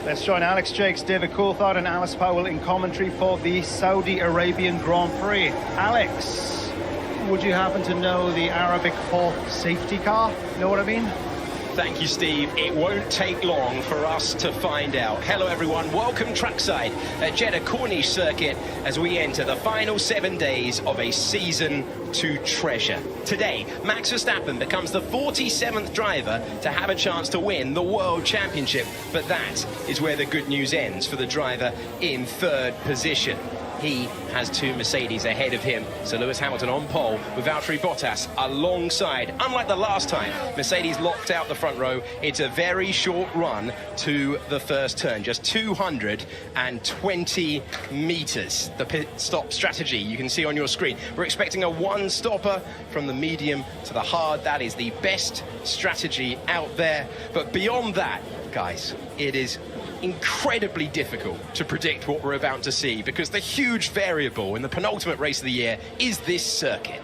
Let's join Alex Jakes, David Coulthard and Alice Powell in commentary for the Saudi Arabian Grand Prix. Alex, would you happen to know the Arabic fourth safety car? Know what I mean? Thank you, Steve. It won't take long for us to find out. Hello, everyone. Welcome trackside at Jeddah Corniche Circuit as we enter the final 7 days of a season to treasure. Today, Max Verstappen becomes the 47th driver to have a chance to win the World Championship. But that is where the good news ends for the driver in third position. He has two Mercedes ahead of him, so Lewis Hamilton on pole with Valtteri Bottas alongside. Unlike the last time Mercedes locked out the front row, it's a very short run to the first turn, just 220 metres. The pit stop strategy you can see on your screen. We're expecting a one-stopper from the medium to the hard. That is the best strategy out there. But beyond that, guys, it is incredibly difficult to predict what we're about to see, because the huge variable in the penultimate race of the year is this circuit.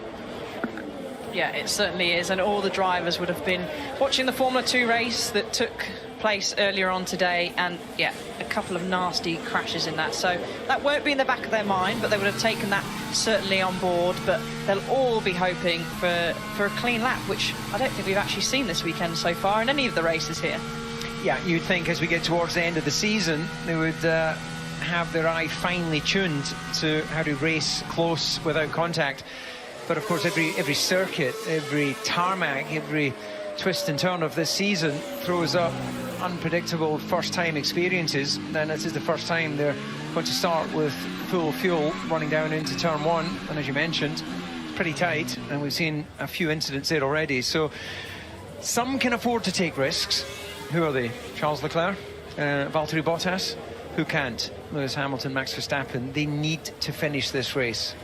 Yeah, it certainly is, and all the drivers would have been watching the Formula 2 race that took place earlier on today, and yeah, a couple of nasty crashes in that, so that won't be in the back of their mind, but they would have taken that certainly on board. But they'll all be hoping for a clean lap, which I don't think we've actually seen this weekend so far in any of the races here. Yeah, you'd think as we get towards the end of the season, they would have their eye finely tuned to how to race close without contact. But of course, every circuit, every tarmac, every twist and turn of this season throws up unpredictable first-time experiences. And this is the first time they're going to start with full fuel running down into turn one. And as you mentioned, it's pretty tight, and we've seen a few incidents there already. So some can afford to take risks. Who are they? Charles Leclerc, Valtteri Bottas. Who can't? Lewis Hamilton, Max Verstappen. They need to finish this race.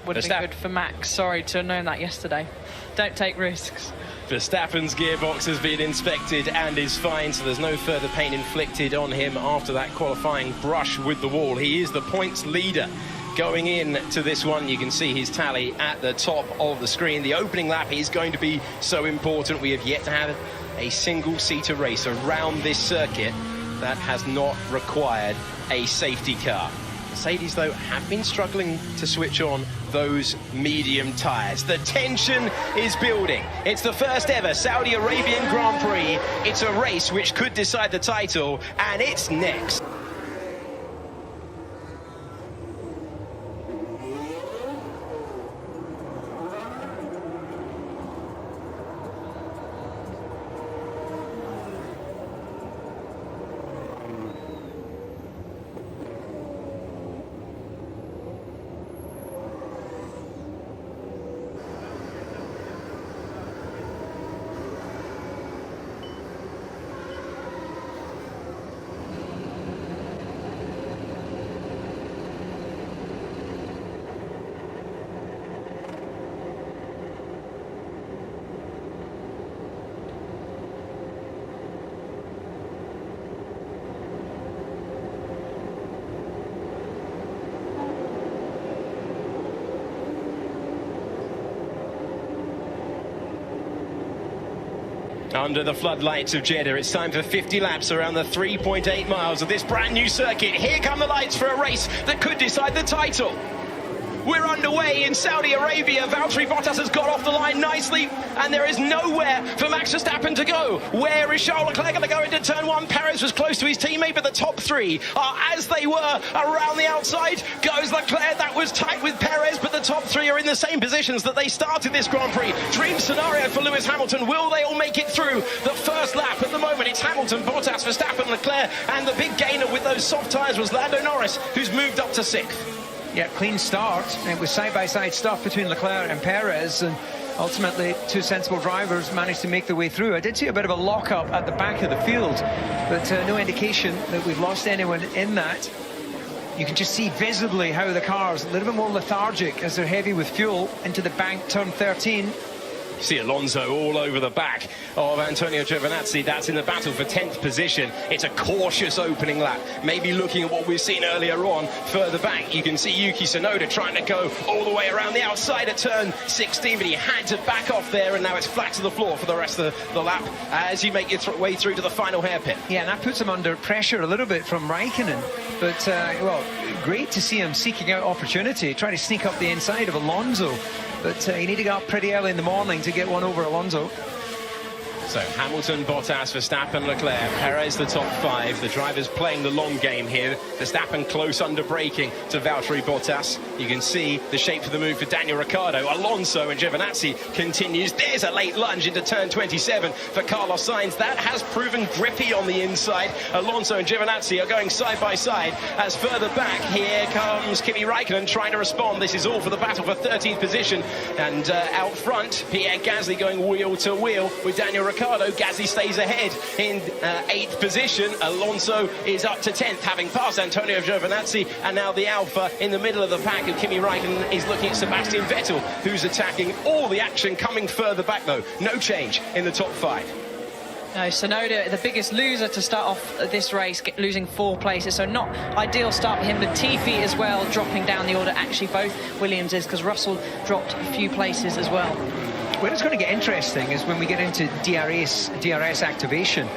Would have been good for Max. Sorry to have known that yesterday. Don't take risks. Verstappen's gearbox has been inspected and is fine, so there's no further pain inflicted on him after that qualifying brush with the wall. He is the points leader going in to this one. You can see his tally at the top of the screen. The opening lap is going to be so important. We have yet to have a single-seater race around this circuit that has not required a safety car. Mercedes, though, have been struggling to switch on those medium tyres. The tension is building. It's the first ever Saudi Arabian Grand Prix. It's a race which could decide the title, and it's next. Under the floodlights of Jeddah, it's time for 50 laps around the 3.8 miles of this brand new circuit. Here come the lights for a race that could decide the title. We're underway in Saudi Arabia. Valtteri Bottas has got off the line nicely, and there is nowhere for Max Verstappen to go. Where is Charles Leclerc going to go into turn one? Perez was close to his teammate, but the top three are as they were around the outside. Goes Leclerc, that was tight with Perez, but the top three are in the same positions that they started this Grand Prix. Dream scenario for Lewis Hamilton. Will they all make it through the first lap? At the moment, it's Hamilton, Bottas, Verstappen, Leclerc, and the big gainer with those soft tyres was Lando Norris, who's moved up to sixth. Yeah, clean start. It was side-by-side stuff between Leclerc and Perez, and ultimately two sensible drivers managed to make their way through. I did see a bit of a lock-up at the back of the field, but no indication that we've lost anyone in that. You can just see visibly how the car's a little bit more lethargic as they're heavy with fuel into the bank turn 13. See Alonso all over the back of Antonio Giovinazzi. That's in the battle for 10th position. It's a cautious opening lap. Maybe looking at what we've seen earlier on. Further back, you can see Yuki Tsunoda trying to go all the way around the outside at turn 16, but he had to back off there, and now it's flat to the floor for the rest of the lap as you make your way through to the final hairpin. Yeah, and that puts him under pressure a little bit from Raikkonen. But, well, great to see him seeking out opportunity, trying to sneak up the inside of Alonso. But he need to get up pretty early in the morning to get one over Alonso. So Hamilton, Bottas, Verstappen, Leclerc, Perez the top 5. The drivers playing the long game here. Verstappen close under braking to Valtteri Bottas. You can see the shape of the move for Daniel Ricciardo. Alonso and Giovinazzi continues. There's a late lunge into turn 27 for Carlos Sainz. That has proven grippy on the inside. Alonso and Giovinazzi are going side by side. As further back, here comes Kimi Raikkonen trying to respond. This is all for the battle for 13th position. And out front, Pierre Gasly going wheel to wheel with Daniel Ricciardo. Gasly stays ahead in 8th position. Alonso is up to 10th, having passed Antonio Giovinazzi, and now the Alpha in the middle of the pack. And Kimi Raikkonen is looking at Sebastian Vettel, who's attacking. All the action coming further back, though. No change in the top 5. No, Tsunoda, the biggest loser to start off this race, losing 4 places, so not ideal start for him. Latifi as well, dropping down the order. Actually, both Williamses, because Russell dropped a few places as well. Where it's going to get interesting is when we get into DRS activation,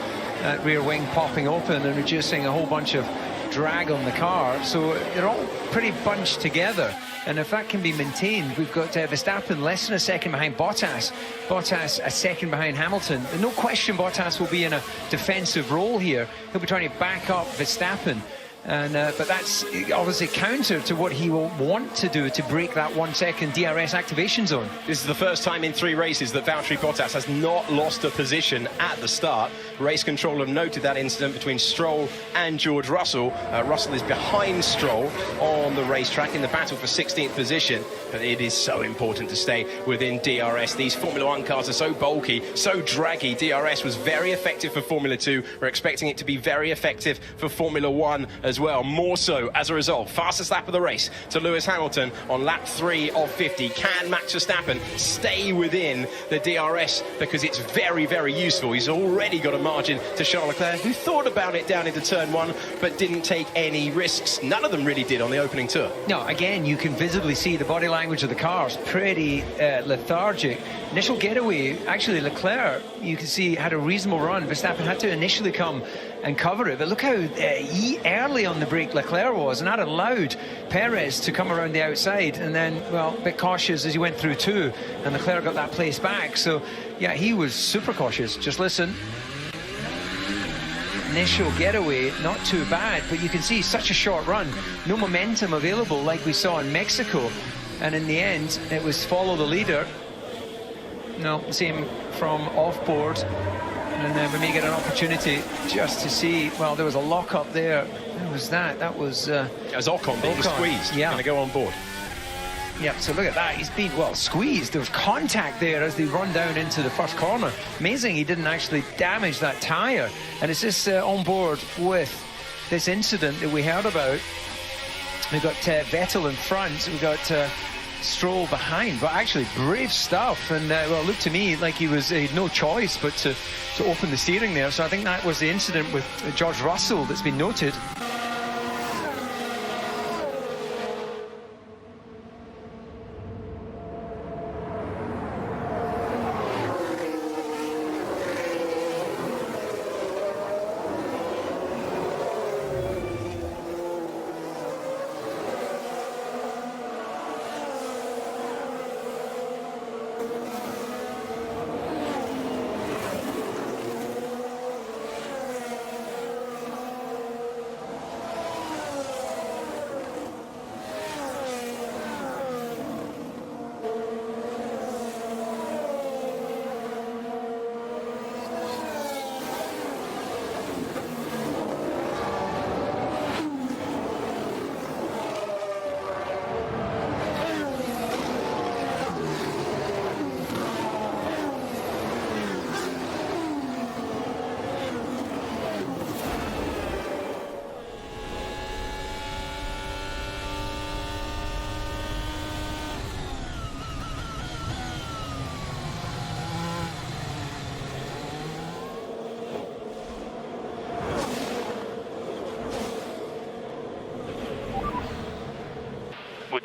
rear wing popping open and reducing a whole bunch of drag on the car. So they're all pretty bunched together. And if that can be maintained, we've got Verstappen less than a second behind Bottas. Bottas a second behind Hamilton. And no question Bottas will be in a defensive role here. He'll be trying to back up Verstappen. And but that's obviously counter to what he will want to do to break that 1 second DRS activation zone. This is the first time in 3 races that Valtteri Bottas has not lost a position at the start. Race control have noted that incident between Stroll and George Russell. Russell is behind Stroll on the racetrack in the battle for 16th position, but it is so important to stay within DRS. These Formula 1 cars are so bulky, so draggy. DRS was very effective for Formula 2. We're expecting it to be very effective for Formula 1 as well, more so as a result. Fastest lap of the race to Lewis Hamilton on lap 3 of 50. Can Max Verstappen stay within the DRS, because it's very, very useful. He's already got a margin to Charles Leclerc, who thought about it down into turn 1 but didn't take any risks. None of them really did on the opening tour. No, again, you can visibly see the body language of the cars, pretty lethargic. Initial getaway, actually Leclerc, you can see, had a reasonable run. Verstappen had to initially come and cover it, but look how early on the brake Leclerc was, and that allowed Perez to come around the outside, and then, well, a bit cautious as he went through 2, and Leclerc got that place back. So yeah, he was super cautious. Just listen. Initial getaway, not too bad, but you can see such a short run, no momentum available like we saw in Mexico, and in the end it was follow the leader. No, same from off board. And then we may get an opportunity just to see. Well, there was a lock up there. What was that? That was Ocon being squeezed. Yeah, going to go on board. Yeah, so look at that. He's been, well, squeezed. There was contact there as they run down into the first corner. Amazing he didn't actually damage that tyre. And it's this on board with this incident that we heard about. We've got Vettel in front. We've got Stroll behind, but actually brave stuff. And well, it looked to me like he had no choice but to open the steering there. So I think that was the incident with George Russell that's been noted.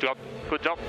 job. Good job.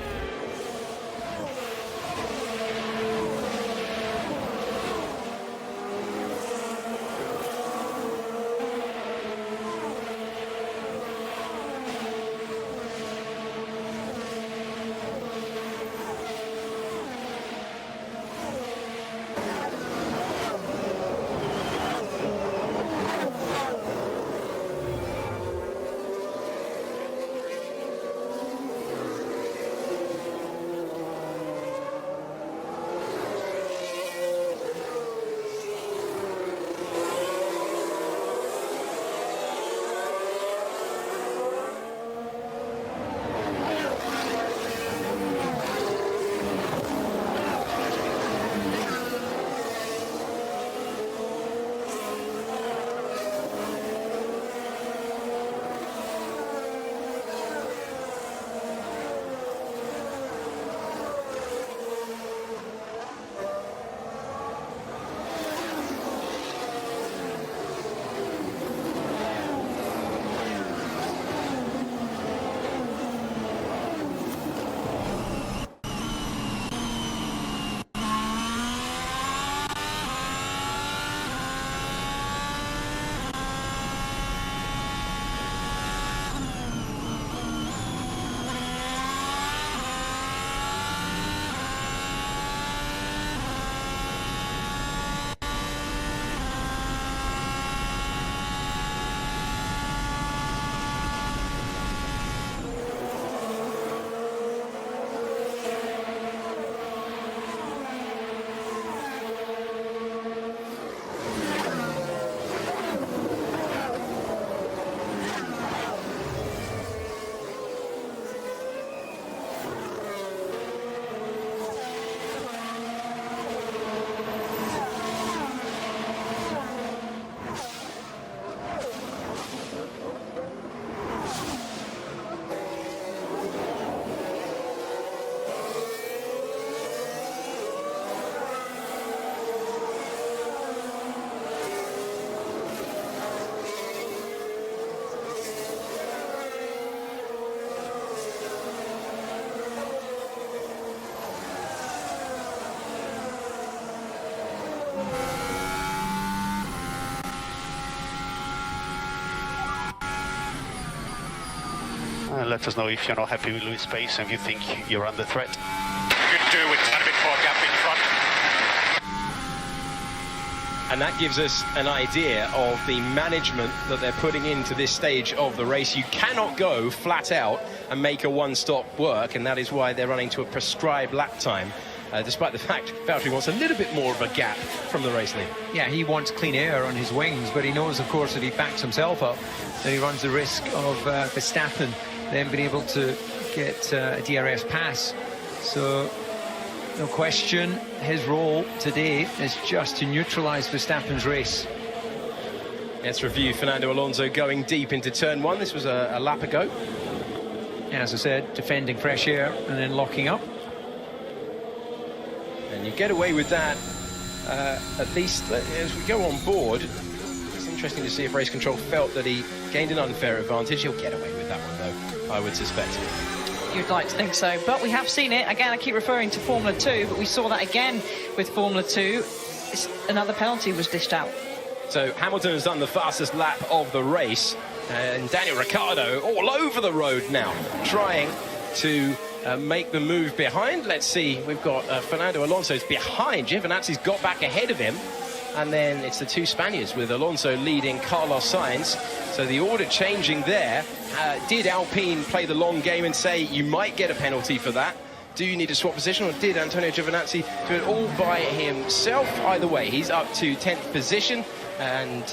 Let us know if you're not happy with Louis' pace and you think you're under threat. Good do with a bit more gap in front. And that gives us an idea of the management that they're putting into this stage of the race. You cannot go flat out and make a one-stop work, and that is why they're running to a prescribed lap time, despite the fact Valtteri wants a little bit more of a gap from the race lead. Yeah, he wants clean air on his wings, but he knows, of course, that he backs himself up, then he runs the risk of Verstappen then being able to get a DRS pass. So, no question, his role today is just to neutralise Verstappen's race. Let's review Fernando Alonso going deep into turn one. This was a lap ago. As I said, defending fresh air and then locking up. And you get away with that, at least as we go on board. It's interesting to see if race control felt that he gained an unfair advantage. He'll get away with that one, though, I would suspect. You'd like to think so, but we have seen it. Again, I keep referring to Formula 2, but we saw that again with Formula 2. Another penalty was dished out. So Hamilton has done the fastest lap of the race, and Daniel Ricciardo all over the road now, trying to make the move behind. Let's see, we've got Fernando Alonso's behind. Giovinazzi's got back ahead of him, and then it's the two Spaniards with Alonso leading Carlos Sainz. So the order changing there. Did Alpine play the long game and say you might get a penalty for that? Do you need to swap position, or did Antonio Giovinazzi do it all by himself? Either way, he's up to 10th position. And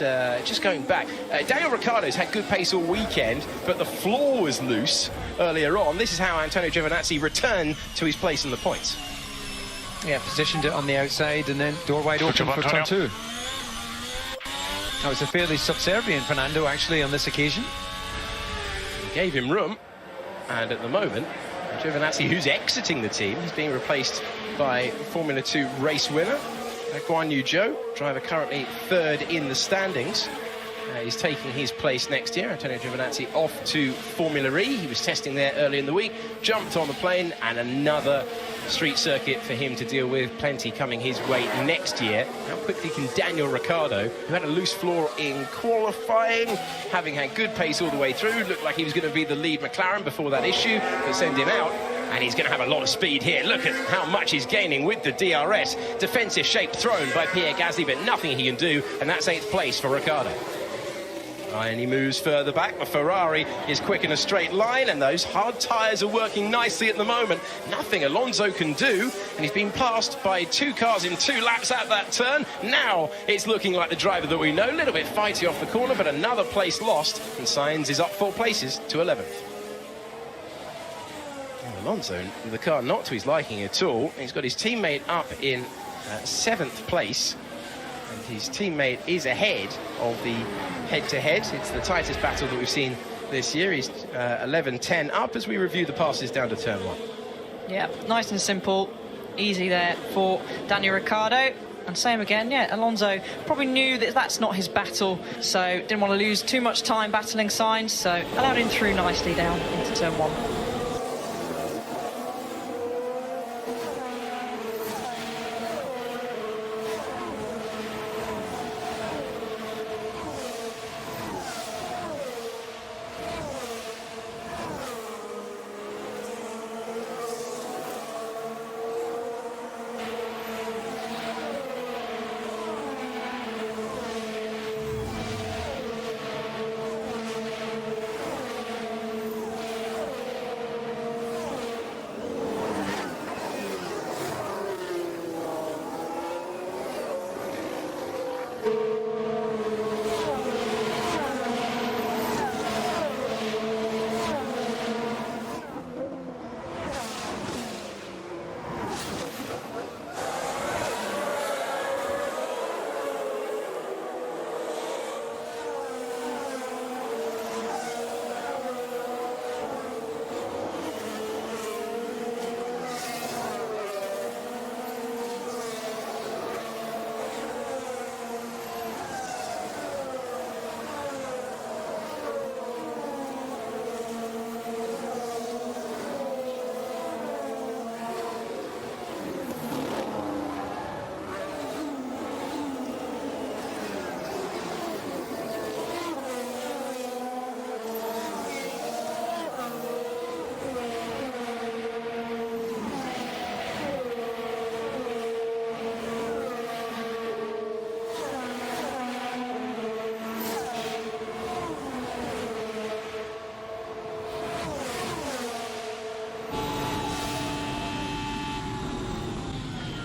just going back, Daniel Ricciardo's had good pace all weekend, but the floor was loose earlier on. This is how Antonio Giovinazzi returned to his place in the points. Yeah, positioned it on the outside and then door wide open for turn two. That was a fairly subservient Fernando, actually, on this occasion. He gave him room, and at the moment, Giovinazzi, who's exiting the team, he's being replaced by Formula 2 race winner Guan Yu Zhou, driver currently third in the standings. He's taking his place next year. Antonio Giovinazzi off to Formula E. He was testing there early in the week, jumped on the plane, and another street circuit for him to deal with. Plenty coming his way next year. How quickly can Daniel Ricciardo, who had a loose floor in qualifying, having had good pace all the way through, looked like he was going to be the lead McLaren before that issue, but send him out. And he's going to have a lot of speed here. Look at how much he's gaining with the DRS. Defensive shape thrown by Pierre Gasly, but nothing he can do, and that's 8th place for Ricciardo. And he moves further back. The Ferrari is quick in a straight line, and those hard tyres are working nicely at the moment. Nothing Alonso can do, and he's been passed by 2 cars in 2 laps at that turn. Now it's looking like the driver that we know. A little bit fighty off the corner, but another place lost, and Sainz is up 4 places to 11th. Alonso, the car not to his liking at all. He's got his teammate up in 7th place, and his teammate is ahead of the head-to-head. It's the tightest battle that we've seen this year. He's 11-10 up as we review the passes down to turn 1. Yeah, nice and simple, easy there for Daniel Ricciardo. And same again, yeah, Alonso probably knew that that's not his battle, so didn't want to lose too much time battling Sainz, so allowed him through nicely down into turn 1.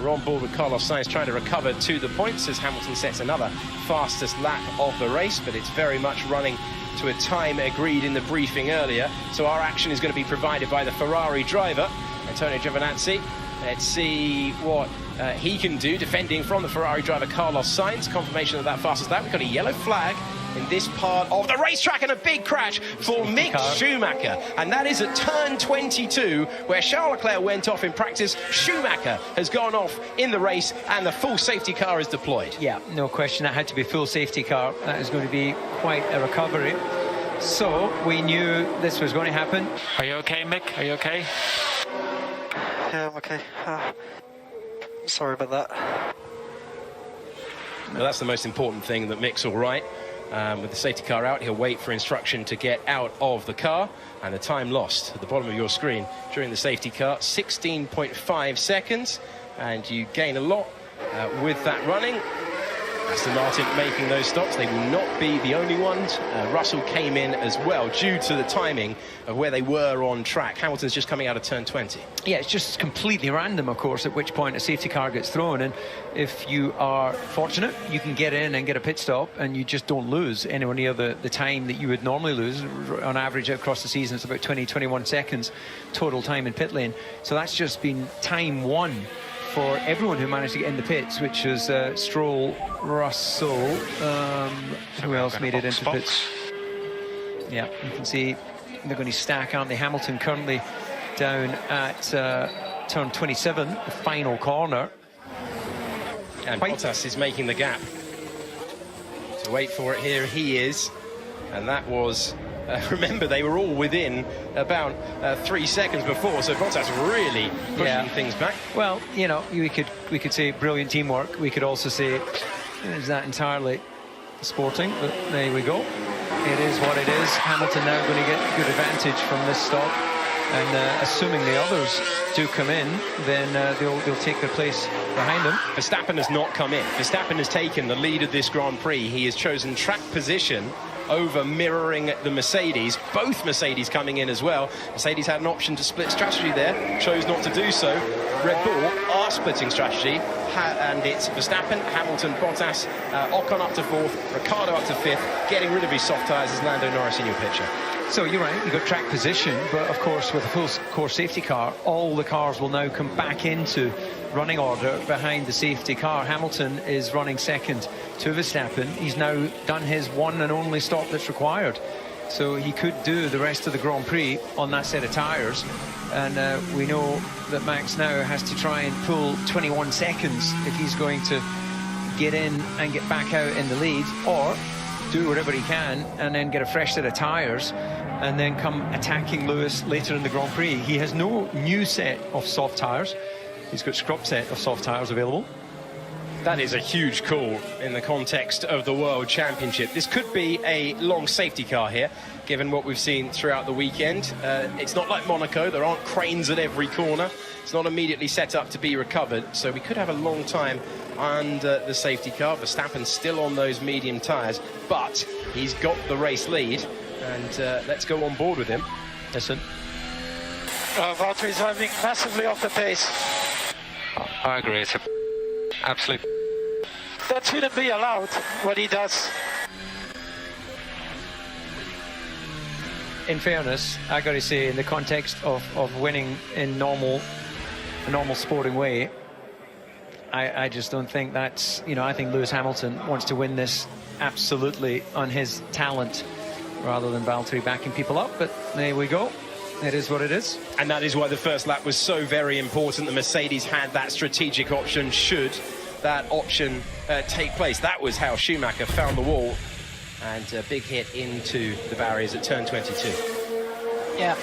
We're on board with Carlos Sainz trying to recover to the points as Hamilton sets another fastest lap of the race, but it's very much running to a time agreed in the briefing earlier. So our action is going to be provided by the Ferrari driver, Antonio Giovinazzi. Let's see what he can do, defending from the Ferrari driver Carlos Sainz. Confirmation of that fastest lap. We've got a yellow flag in this part of the racetrack and a big crash for Mick Schumacher. And that is at turn 22, where Charles Leclerc went off in practice. Schumacher has gone off in the race, and the full safety car is deployed. Yeah, no question, that had to be full safety car. That is going to be quite a recovery. So we knew this was going to happen. Are you okay, Mick? Are you okay? Yeah, I'm okay. Sorry about that. Well, that's the most important thing, that Mick's all right. With the safety car out, he'll wait for instruction to get out of the car, and the time lost at the bottom of your screen during the safety car, 16.5 seconds, and you gain a lot with that running. Aston Martin making those stops. They will not be the only ones. Russell came in as well due to the timing of where they were on track. Hamilton's just coming out of turn 20. Yeah, it's just completely random, of course, at which point a safety car gets thrown. And if you are fortunate, you can get in and get a pit stop, and you just don't lose anywhere near the time that you would normally lose. On average, across the season, it's about 20-21 seconds total time in pit lane. So that's just been time one for everyone who managed to get in the pits, which was Stroll, Russell, who else made it into pits? Yeah, you can see they're going to stack, aren't they? Hamilton currently down at turn 27, the final corner. And Bottas is making the gap So wait for it, here he is. And that was, remember, they were all within about 3 seconds before, so Bottas really pushing things back. Well, you know, we could say brilliant teamwork. We could also say, is that entirely sporting? But there we go. It is what it is. Hamilton now going to get good advantage from this stop. And assuming the others do come in, then they'll take their place behind them. Verstappen has not come in. Verstappen has taken the lead of this Grand Prix. He has chosen track position over mirroring the Mercedes. Both Mercedes coming in as well. Mercedes had an option to split strategy there, chose not to do so. Red Bull are splitting strategy, and it's Verstappen, Hamilton, Bottas, Ocon up to 4th, Ricciardo up to 5th, getting rid of his soft tyres as Lando Norris in your picture. So you're right, you've got track position, but of course with a full course safety car, all the cars will now come back into running order behind the safety car. Hamilton is running second to Verstappen. He's now done his one and only stop that's required. So he could do the rest of the Grand Prix on that set of tyres. And we know that Max now has to try and pull 21 seconds if he's going to get in and get back out in the lead, or do whatever he can and then get a fresh set of tyres and then come attacking Lewis later in the Grand Prix. He has no new set of soft tyres. He's got scrap set of soft tyres available. That is a huge call in the context of the World Championship. This could be a long safety car here, given what we've seen throughout the weekend. It's not like Monaco. There aren't cranes at every corner. It's not immediately set up to be recovered. So we could have a long time under the safety car. Verstappen still on those medium tyres, but he's got the race lead. And let's go on board with him. Listen. Valtteri's driving massively off the pace. I agree. It's absolute. That shouldn't be allowed, what he does. In fairness, I got to say, in the context of winning in a normal sporting way, I just don't think that's, you know, I think Lewis Hamilton wants to win this absolutely on his talent rather than Valtteri backing people up. But there we go. It is what it is. And that is why the first lap was so very important. The Mercedes had that strategic option should that option take place. That was how Schumacher found the wall, and a big hit into the barriers at turn 22. Yeah,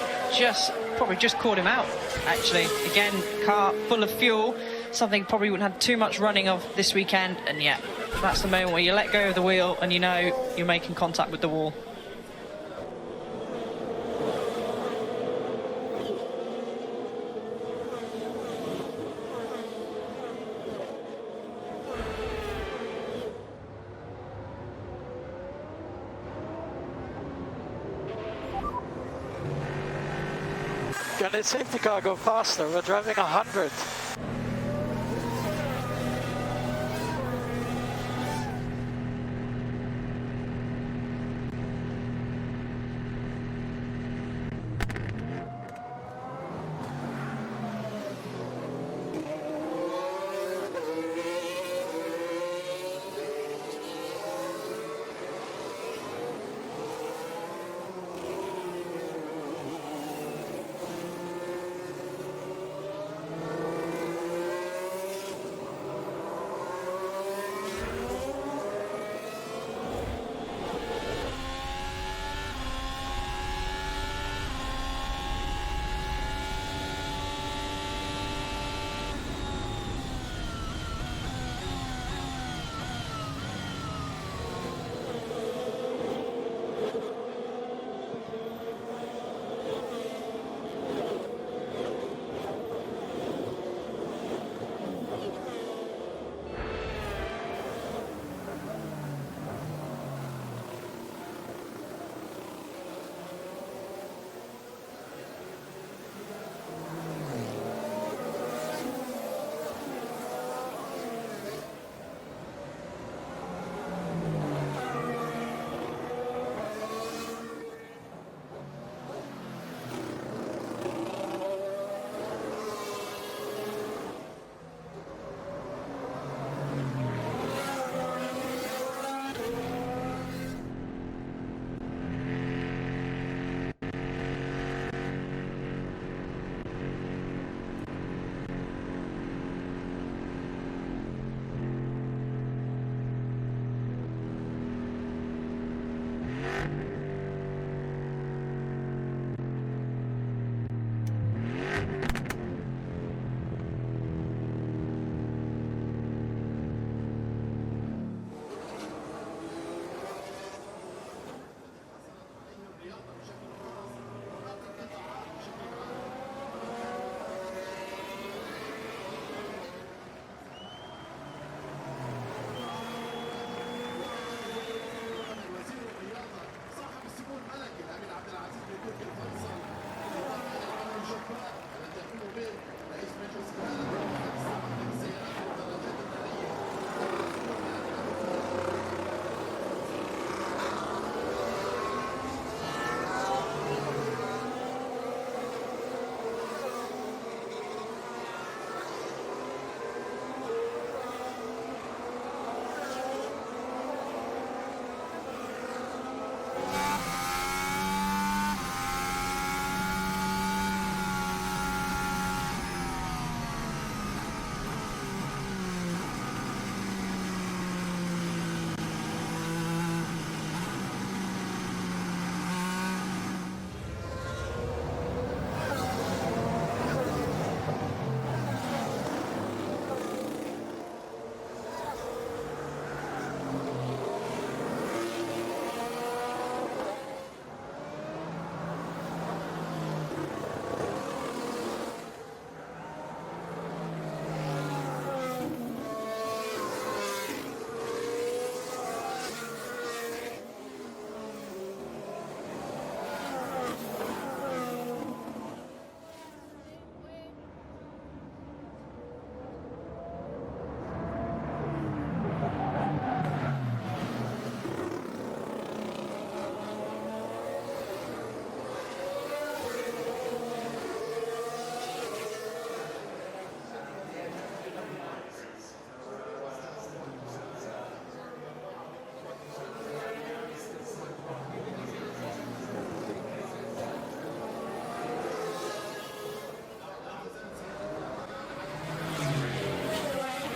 probably just caught him out, actually. Again, car full of fuel, something probably wouldn't have too much running of this weekend, and yeah, that's the moment where you let go of the wheel and you know you're making contact with the wall. Can the safety car go faster? We're driving 100.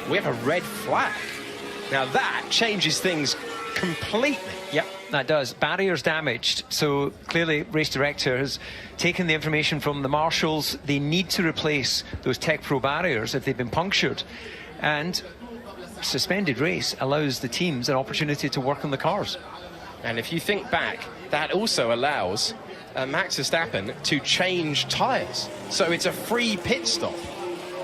we have a red flag. Now that changes things completely. Yep, that does. Barriers damaged. So clearly, race director has taken the information from the marshals. They need to replace those Tech Pro barriers if they've been punctured. And suspended race allows the teams an opportunity to work on the cars. And if you think back, that also allows Max Verstappen to change tyres. So it's a free pit stop.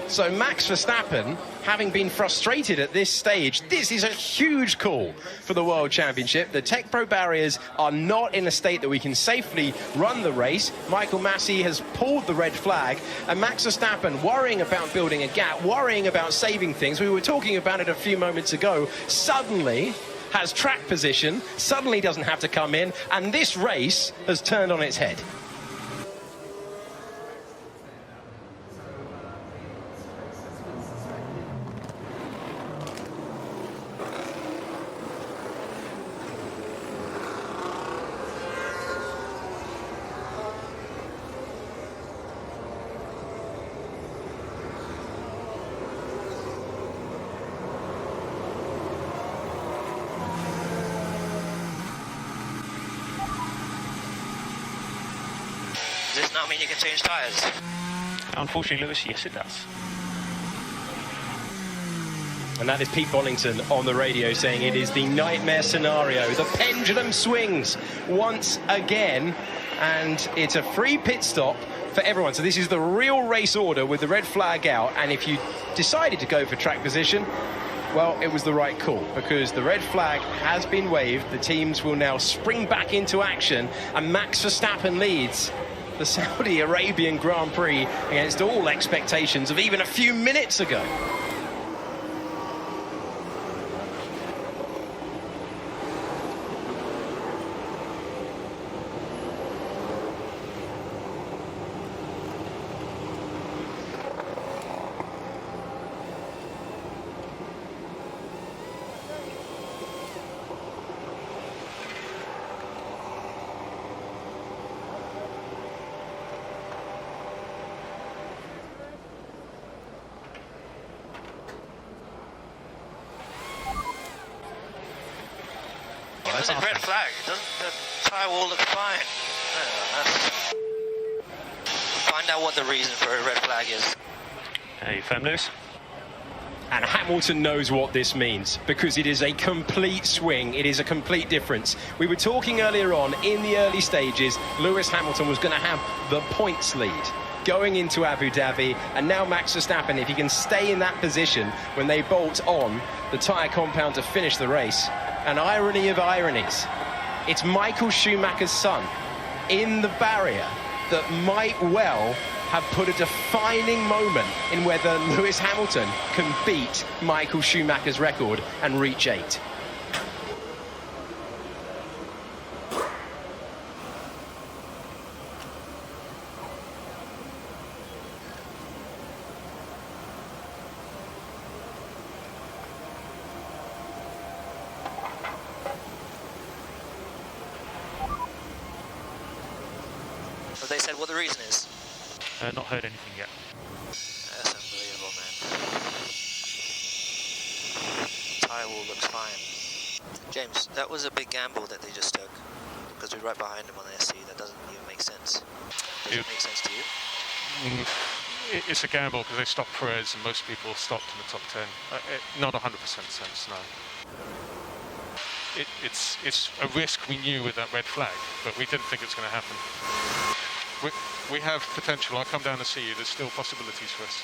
So Max Verstappen, having been frustrated at this stage, this is a huge call for the World Championship. The Tech Pro barriers are not in a state that we can safely run the race. Michael Massey has pulled the red flag, and Max Verstappen, worrying about building a gap, worrying about saving things, we were talking about it a few moments ago, suddenly has track position, suddenly doesn't have to come in, and this race has turned on its head. Does this not mean you can change tyres? Unfortunately, Lewis, yes, it does. And that is Pete Bonington on the radio saying it is the nightmare scenario. The pendulum swings once again, and it's a free pit stop for everyone. So this is the real race order with the red flag out, and if you decided to go for track position, well, it was the right call, because the red flag has been waved. The teams will now spring back into action, and Max Verstappen leads the Saudi Arabian Grand Prix against all expectations of even a few minutes ago. It's a red flag. Doesn't the tyre wall look fine? Find out what the reason for a red flag is. You firm, Lewis? And Hamilton knows what this means, because it is a complete swing. It is a complete difference. We were talking earlier on, in the early stages, Lewis Hamilton was going to have the points lead going into Abu Dhabi, and now Max Verstappen, if he can stay in that position when they bolt on the tyre compound to finish the race. An irony of ironies, it's Michael Schumacher's son in the barrier that might well have put a defining moment in whether Lewis Hamilton can beat Michael Schumacher's record and reach 8. Have they said what the reason is? Not heard anything yet. That's unbelievable, man. Tyre wall looks fine. James, that was a big gamble that they just took, because we're right behind them on the SC. That doesn't even make sense. Does it make sense to you? It's a gamble because they stopped Prix and most people stopped in the top 10. Not 100% sense, no. It's a risk we knew with that red flag, but we didn't think it was going to happen. We have potential. I'll come down to see you. There's still possibilities for us.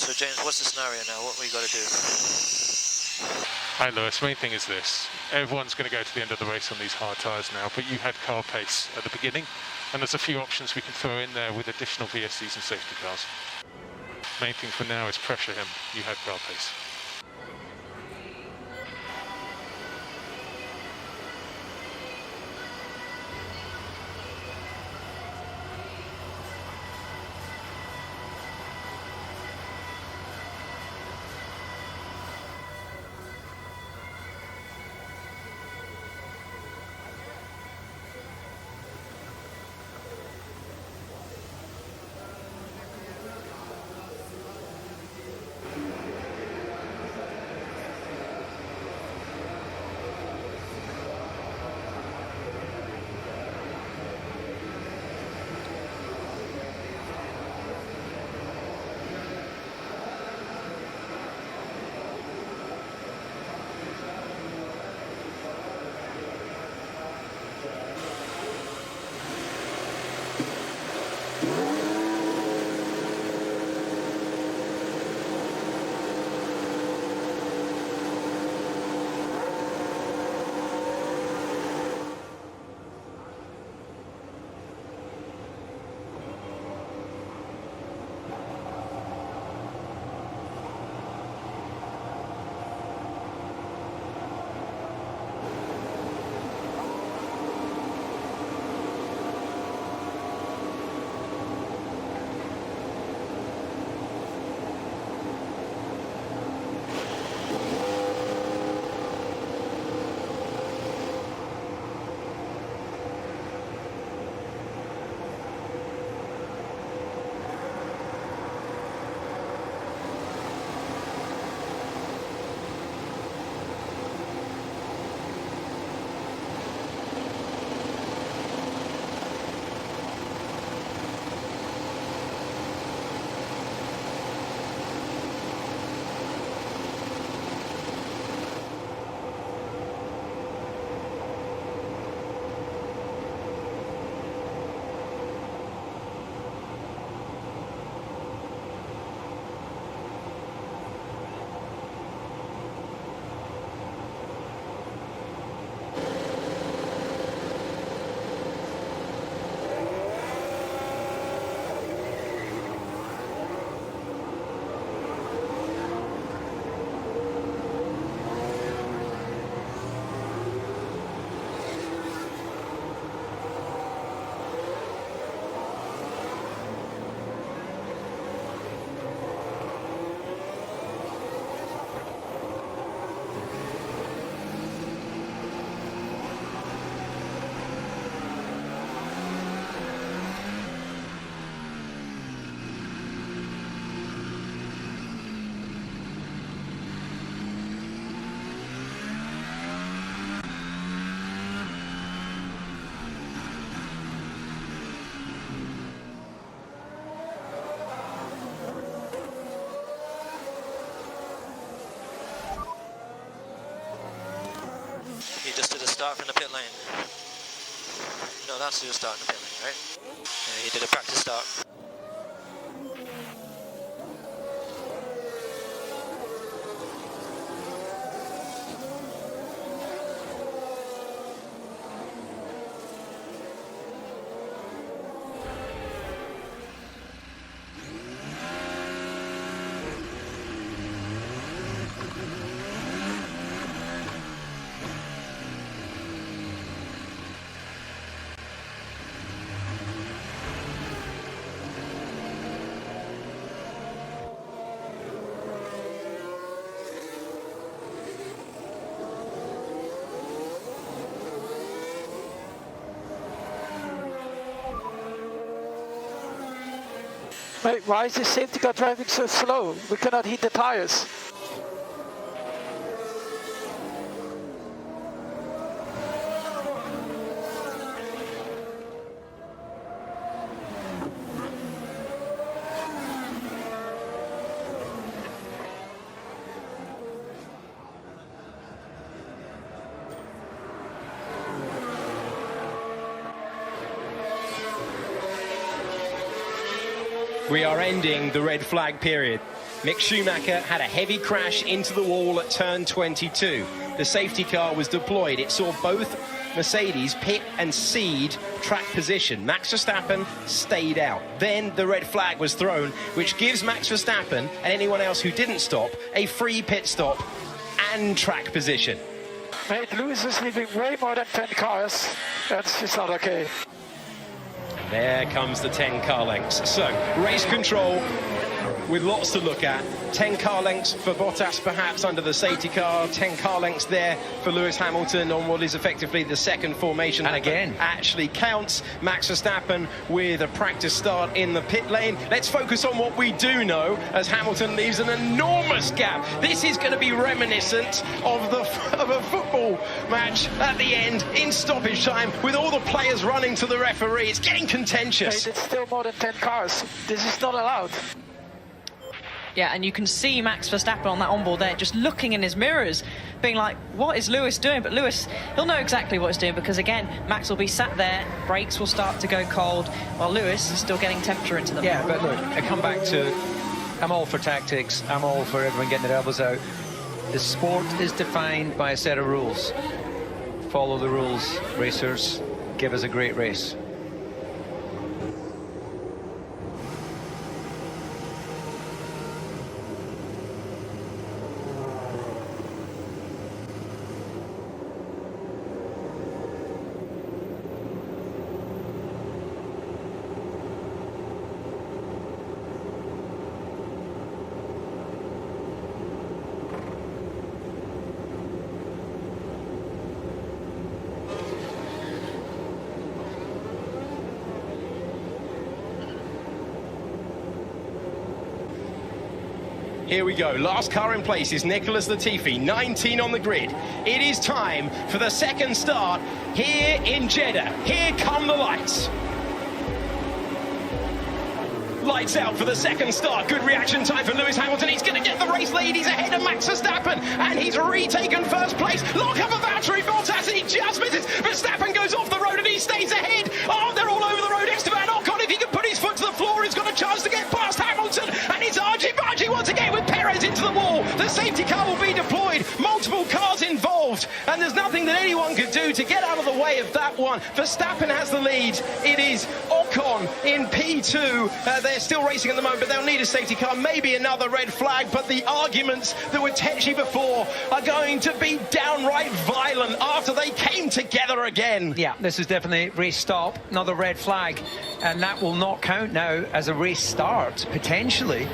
So James, what's the scenario now? What we got to do? Hi Lewis, main thing is this. Everyone's going to go to the end of the race on these hard tyres now, but you had car pace at the beginning, and there's a few options we can throw in there with additional VSCs and safety cars. Main thing for now is pressure him. You had car pace. Start from the pit lane. No, that's your start in the pit lane, right? Yeah, he did a practice start. Wait, why is the safety car driving so slow? We cannot heat the tires. We are ending the red flag period. Mick Schumacher had a heavy crash into the wall at turn 22. The safety car was deployed. It saw both Mercedes pit and cede track position. Max Verstappen stayed out. Then the red flag was thrown, which gives Max Verstappen and anyone else who didn't stop a free pit stop and track position. Mate, Lewis is leaving way more than 10 cars. That's just not okay. There comes the 10 car lengths. So, race control with lots to look at. 10 car lengths for Bottas perhaps under the safety car. 10 car lengths there for Lewis Hamilton on what is effectively the second formation. And again, actually counts. Max Verstappen with a practice start in the pit lane. Let's focus on what we do know as Hamilton leaves an enormous gap. This is going to be reminiscent of a football match at the end in stoppage time with all the players running to the referee. It's getting contentious. Mate, it's still more than 10 cars. This is not allowed. Yeah, and you can see Max Verstappen on that onboard there just looking in his mirrors, being like, what is Lewis doing? But Lewis, he'll know exactly what he's doing because, again, Max will be sat there, brakes will start to go cold, while Lewis is still getting temperature into them. Yeah, but look, I come back to, I'm all for tactics, I'm all for everyone getting their elbows out. The sport is defined by a set of rules. Follow the rules, racers, give us a great race. Here we go. Last car in place is Nicholas Latifi, 19 on the grid. It is time for the second start here in Jeddah. Here come the lights. Lights out for the second start. Good reaction time for Lewis Hamilton. He's going to get the race lead. He's ahead of Max Verstappen, and he's retaken first place. Lock up a Valtteri Bottas, and he just misses. Verstappen goes off the road, and he stays ahead. Oh, they're all over the road. Esteban Ocon, if he can put his foot to the floor, he's got a chance to get past Hamilton, and it's argy-bargy once again with Perez into the wall. The safety car will be deployed. Multiple cars involved, and there's nothing that anyone could do to get out of the way of that one. Verstappen has the lead. It is Ocon in P2. They're still racing at the moment, but they'll need a safety car, maybe another red flag, but the arguments that were tetchy before are going to be downright violent after they came together again. Yeah, this is definitely race stop, another red flag, and that will not count now as a race start, potentially.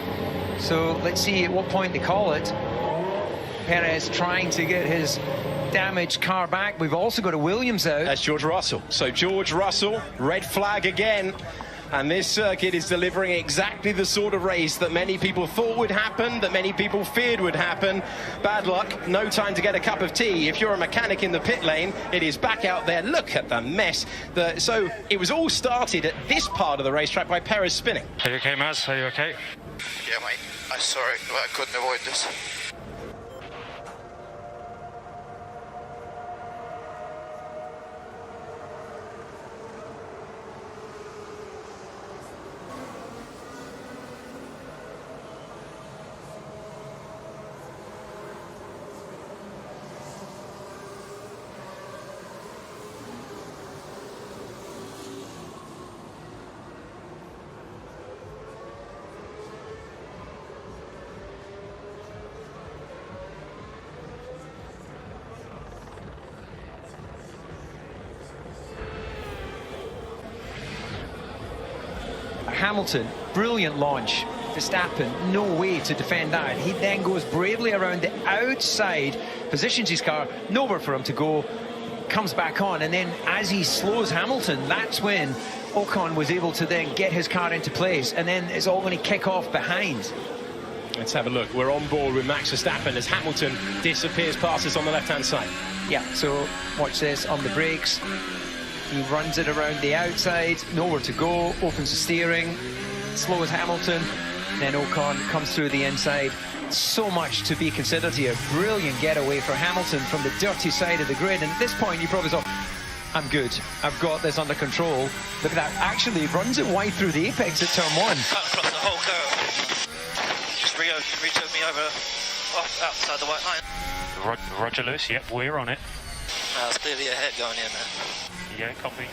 So let's see at what point they call it. Perez trying to get his damaged car back. We've also got a Williams out. That's George Russell. So George Russell, red flag again. And this circuit is delivering exactly the sort of race that many people thought would happen, that many people feared would happen. Bad luck, no time to get a cup of tea. If you're a mechanic in the pit lane, it is back out there. Look at the mess. So it was all started at this part of the racetrack by Perez spinning. Are you okay, Maz? Are you okay? Yeah, mate. I'm sorry, but I couldn't avoid this. Hamilton, brilliant launch. Verstappen, no way to defend that. He then goes bravely around the outside, positions his car, nowhere for him to go. comes back on, and then as he slows Hamilton, that's when Ocon was able to then get his car into place, and then it's all going to kick off behind. Let's have a look. We're on board with Max Verstappen as Hamilton disappears past us on the left-hand side. Yeah, so watch this on the brakes. He runs it around the outside, nowhere to go, opens the steering, slows Hamilton, then Ocon comes through the inside. So much to be considered here. Brilliant getaway for Hamilton from the dirty side of the grid, and at this point you probably thought, I'm good, I've got this under control. Look at that, actually runs it wide through the apex at turn 1. Cut across the whole curve. Just re-took me over outside the white line. Roger Lewis, yep, we're on it. It's clearly ahead going in there. Yeah, copy.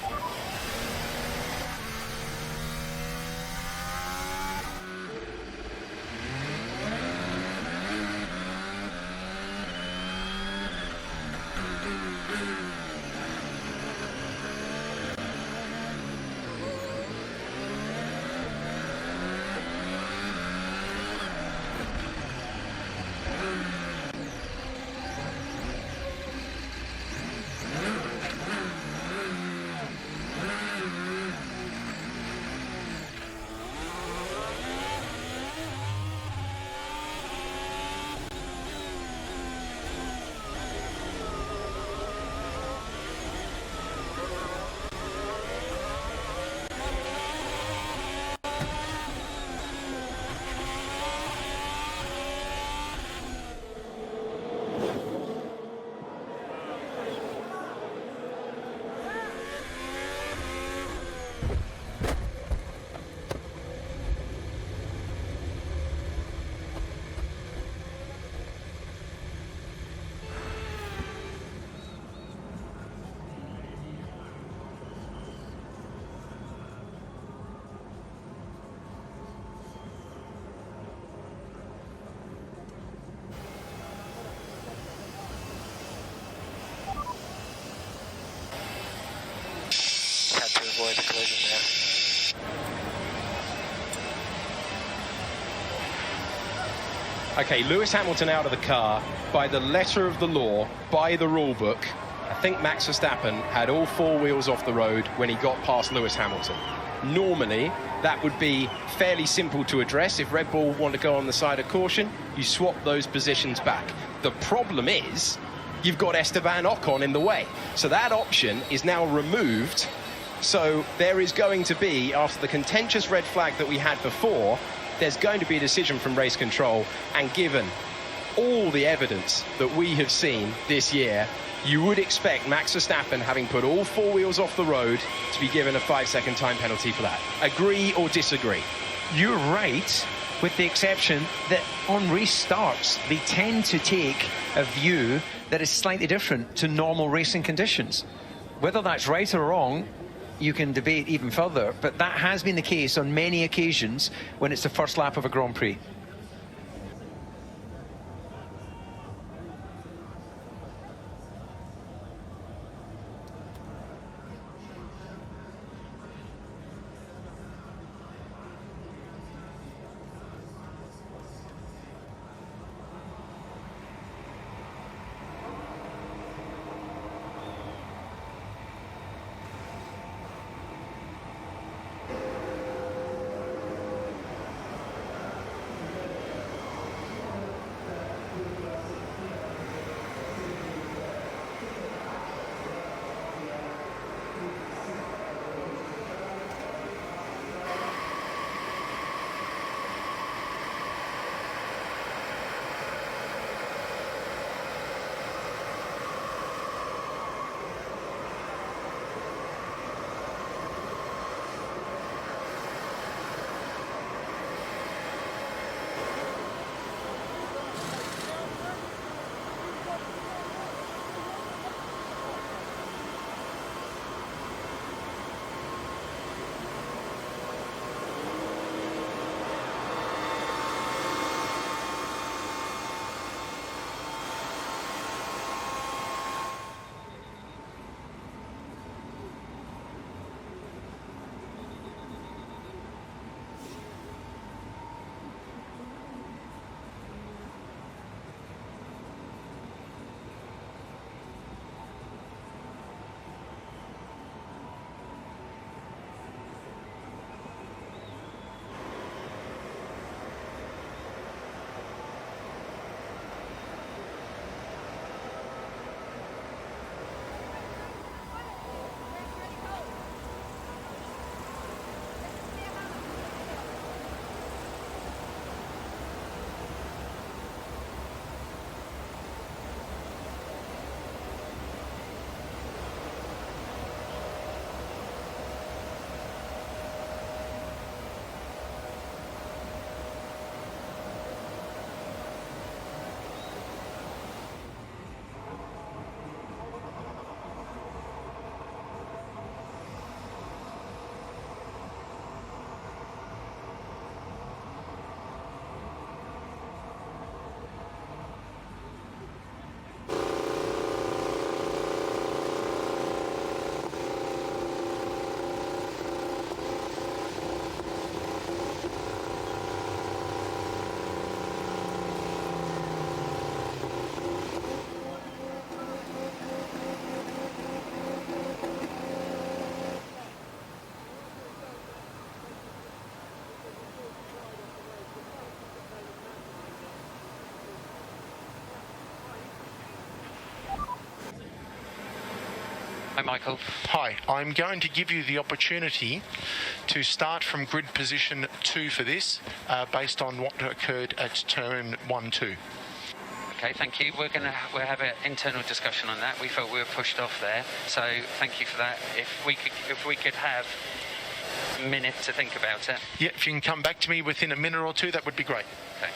Had to avoid the collision there. Okay, Lewis Hamilton out of the car. By the letter of the law, by the rule book, I think Max Verstappen had all 4 wheels off the road when he got past Lewis Hamilton. Normally, that would be fairly simple to address. If Red Bull want to go on the side of caution, you swap those positions back. The problem is, you've got Esteban Ocon in the way. So that option is now removed. So there is going to be, after the contentious red flag that we had before, there's going to be a decision from race control, and given all the evidence that we have seen this year, you would expect Max Verstappen, having put all 4 wheels off the road, to be given a 5-second time penalty for that. Agree or disagree? You're right, with the exception that on race starts, they tend to take a view that is slightly different to normal racing conditions. Whether that's right or wrong, you can debate even further, but that has been the case on many occasions when it's the first lap of a Grand Prix. Hi, Michael. Hi, I'm going to give you the opportunity to start from grid position 2 for this, based on what occurred at turn 1-2. Okay, thank you. We'll have an internal discussion on that. We felt we were pushed off there, so thank you for that. If we could have a minute to think about it. Yeah, if you can come back to me within a minute or two, that would be great. Okay.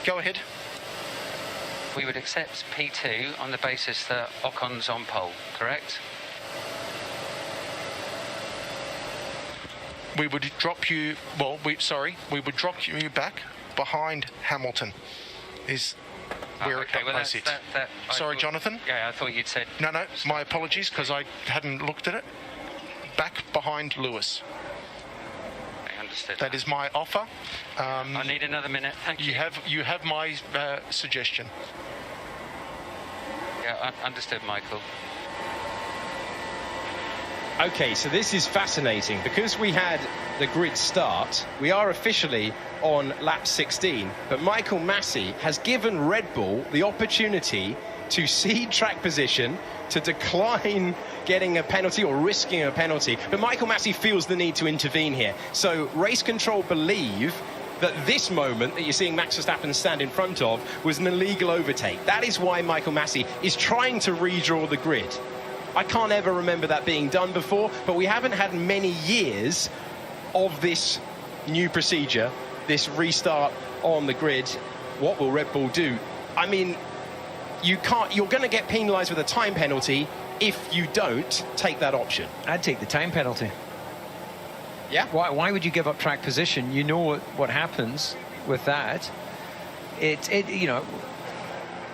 Go ahead. We would accept P2 on the basis that Ocon's on pole, correct? We would drop you, we would drop you back behind Hamilton, is where it place it. Sorry, Jonathan? Yeah, I thought you'd said... No, my apologies, because I hadn't looked at it. Back behind Lewis. That is my offer. I need another minute. Thank you. You have my suggestion. Yeah, understood, Michael. Okay, so this is fascinating because we had the grid start. We are officially on lap 16, but Michael Massey has given Red Bull the opportunity to cede track position, to decline getting a penalty or risking a penalty. But Michael Massey feels the need to intervene here. So race control believe that this moment that you're seeing Max Verstappen stand in front of was an illegal overtake. That is why Michael Massey is trying to redraw the grid. I can't ever remember that being done before, but we haven't had many years of this new procedure, this restart on the grid. What will Red Bull do? I mean, you're going to get penalised with a time penalty if you don't take that option. I'd take the time penalty. Yeah? Why would you give up track position? You know what happens with that. You know,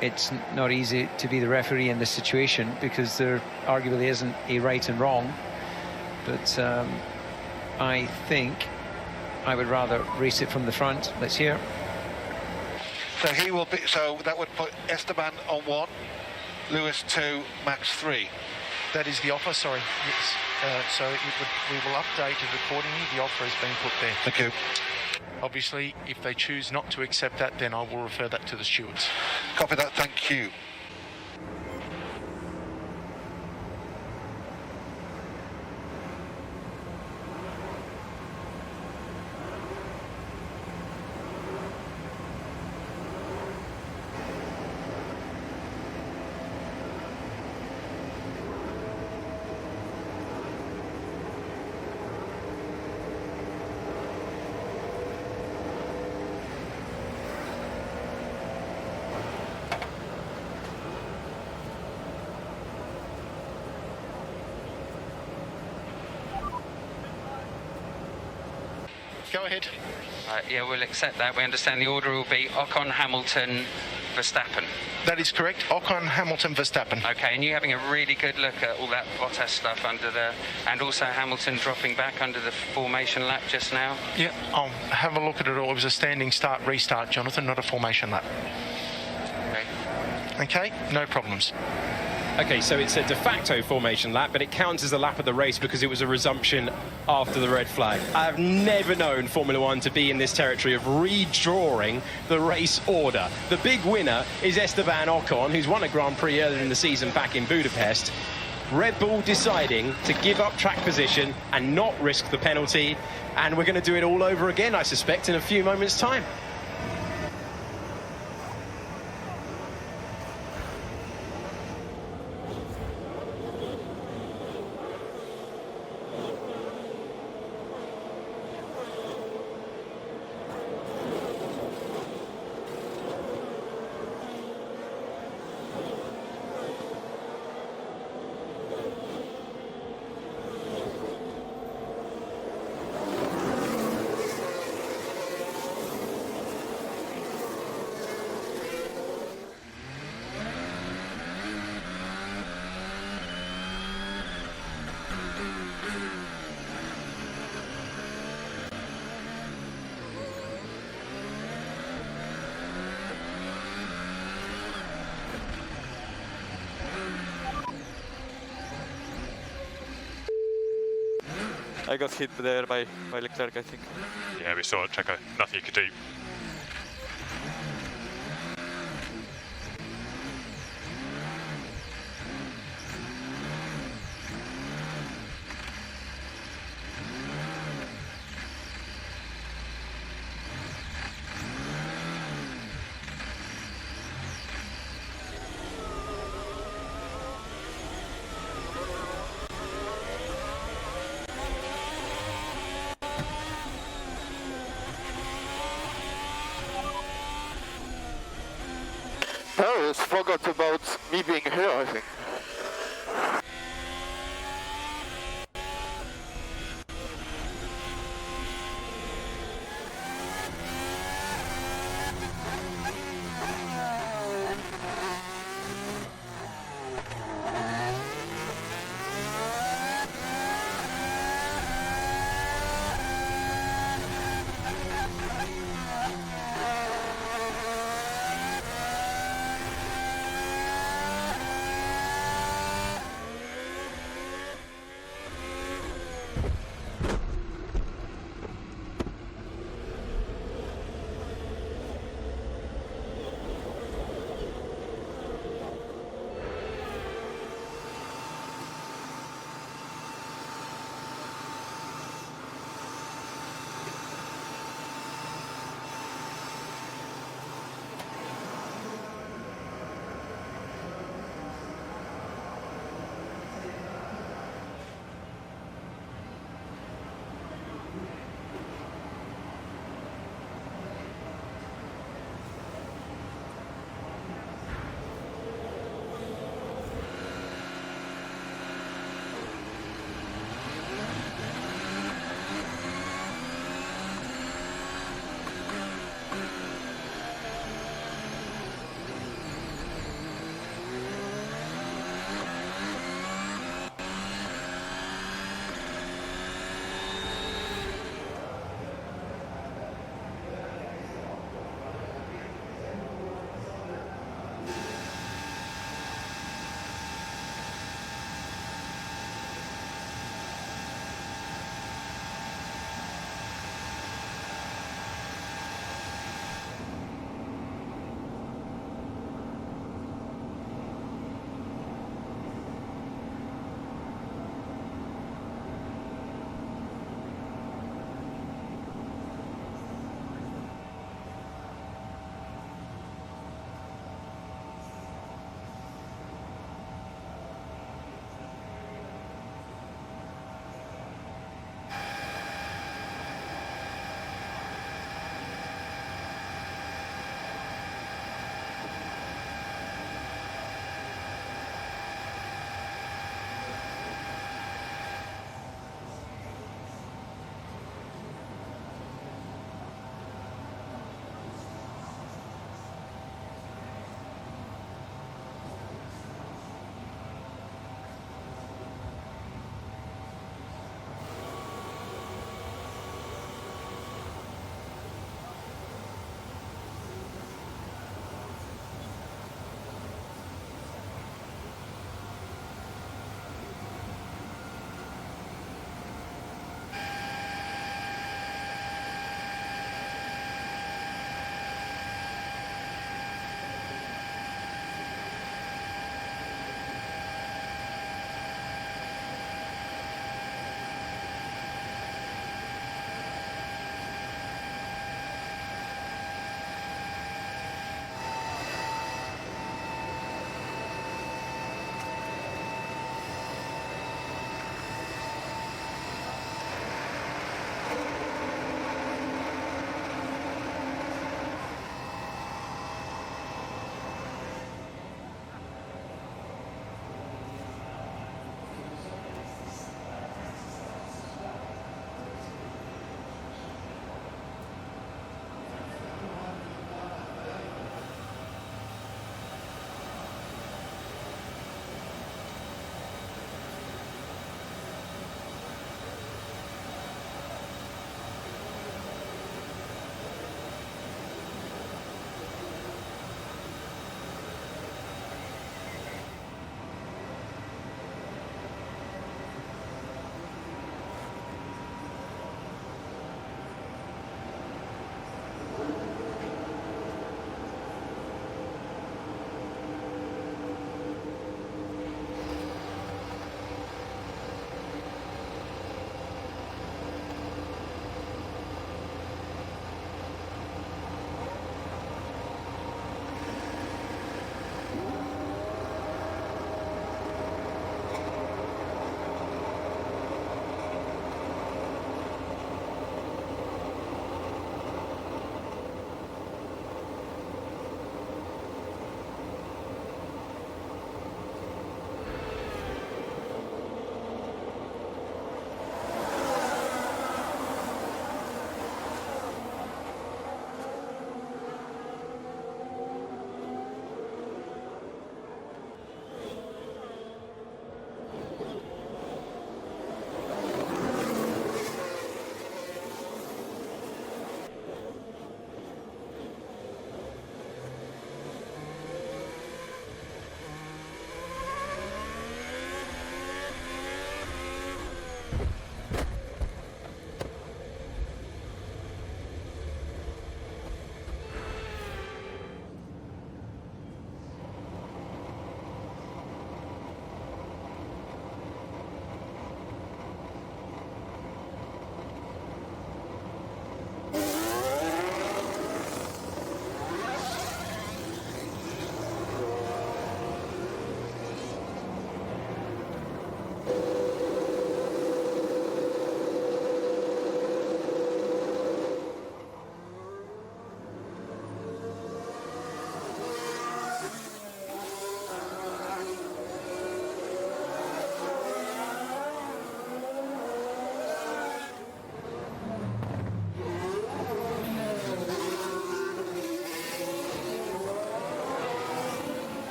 it's not easy to be the referee in this situation because there arguably isn't a right and wrong. But I think I would rather race it from the front. Let's hear. So he will be. So that would put Esteban on 1, Lewis 2, Max 3. That is the offer. Sorry. Yes. So we will update it accordingly. The offer has been put there. Thank you. Obviously, if they choose not to accept that, then I will refer that to the stewards. Copy that. Thank you. Go ahead. Yeah, we'll accept that. We understand the order will be Ocon, Hamilton, Verstappen. That is correct. Ocon, Hamilton, Verstappen. Okay, and you having a really good look at all that Bottas stuff and also Hamilton dropping back under the formation lap just now? Yeah, I'll have a look at it all. It was a standing start, restart, Jonathan, not a formation lap. Okay, no problems. Okay, so it's a de facto formation lap, but it counts as a lap of the race because it was a resumption after the red flag. I've never known Formula One to be in this territory of redrawing the race order. The big winner is Esteban Ocon, who's won a Grand Prix earlier in the season back in Budapest. Red Bull deciding to give up track position and not risk the penalty, and we're going to do it all over again, I suspect, in a few moments' time. I got hit there by Leclerc, I think. Yeah, we saw it, Checo. Nothing you could do. Paris forgot about me being here, I think.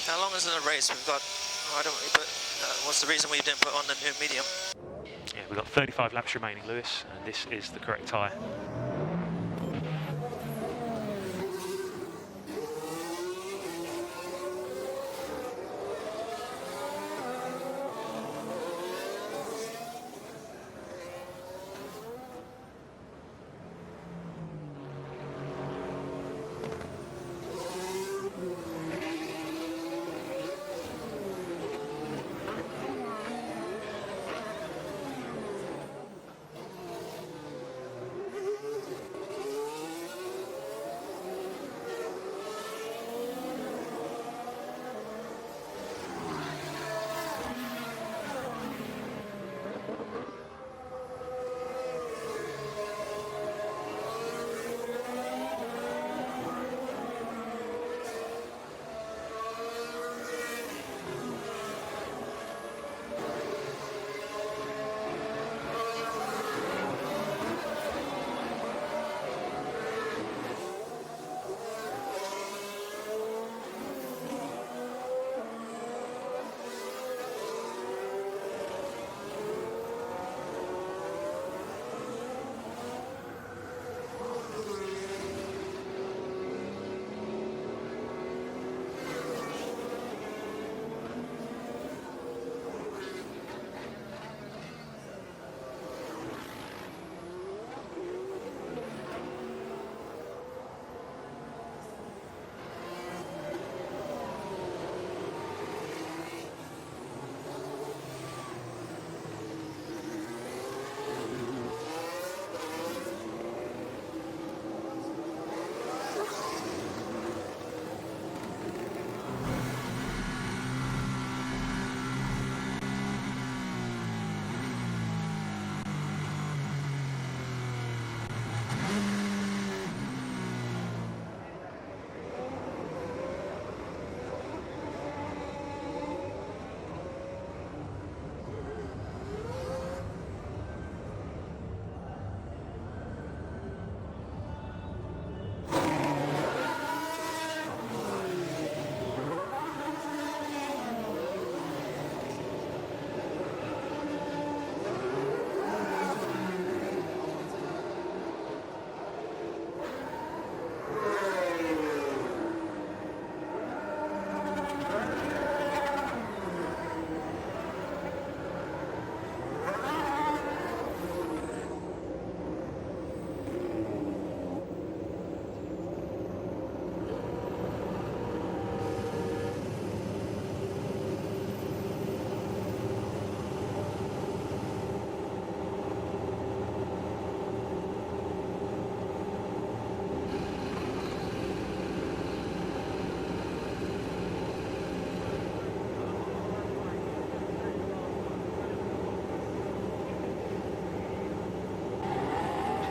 How long is it a race? We've got, why don't we put, what's the reason we didn't put on the new medium? Yeah, we've got 35 laps remaining, Lewis, and this is the correct tyre.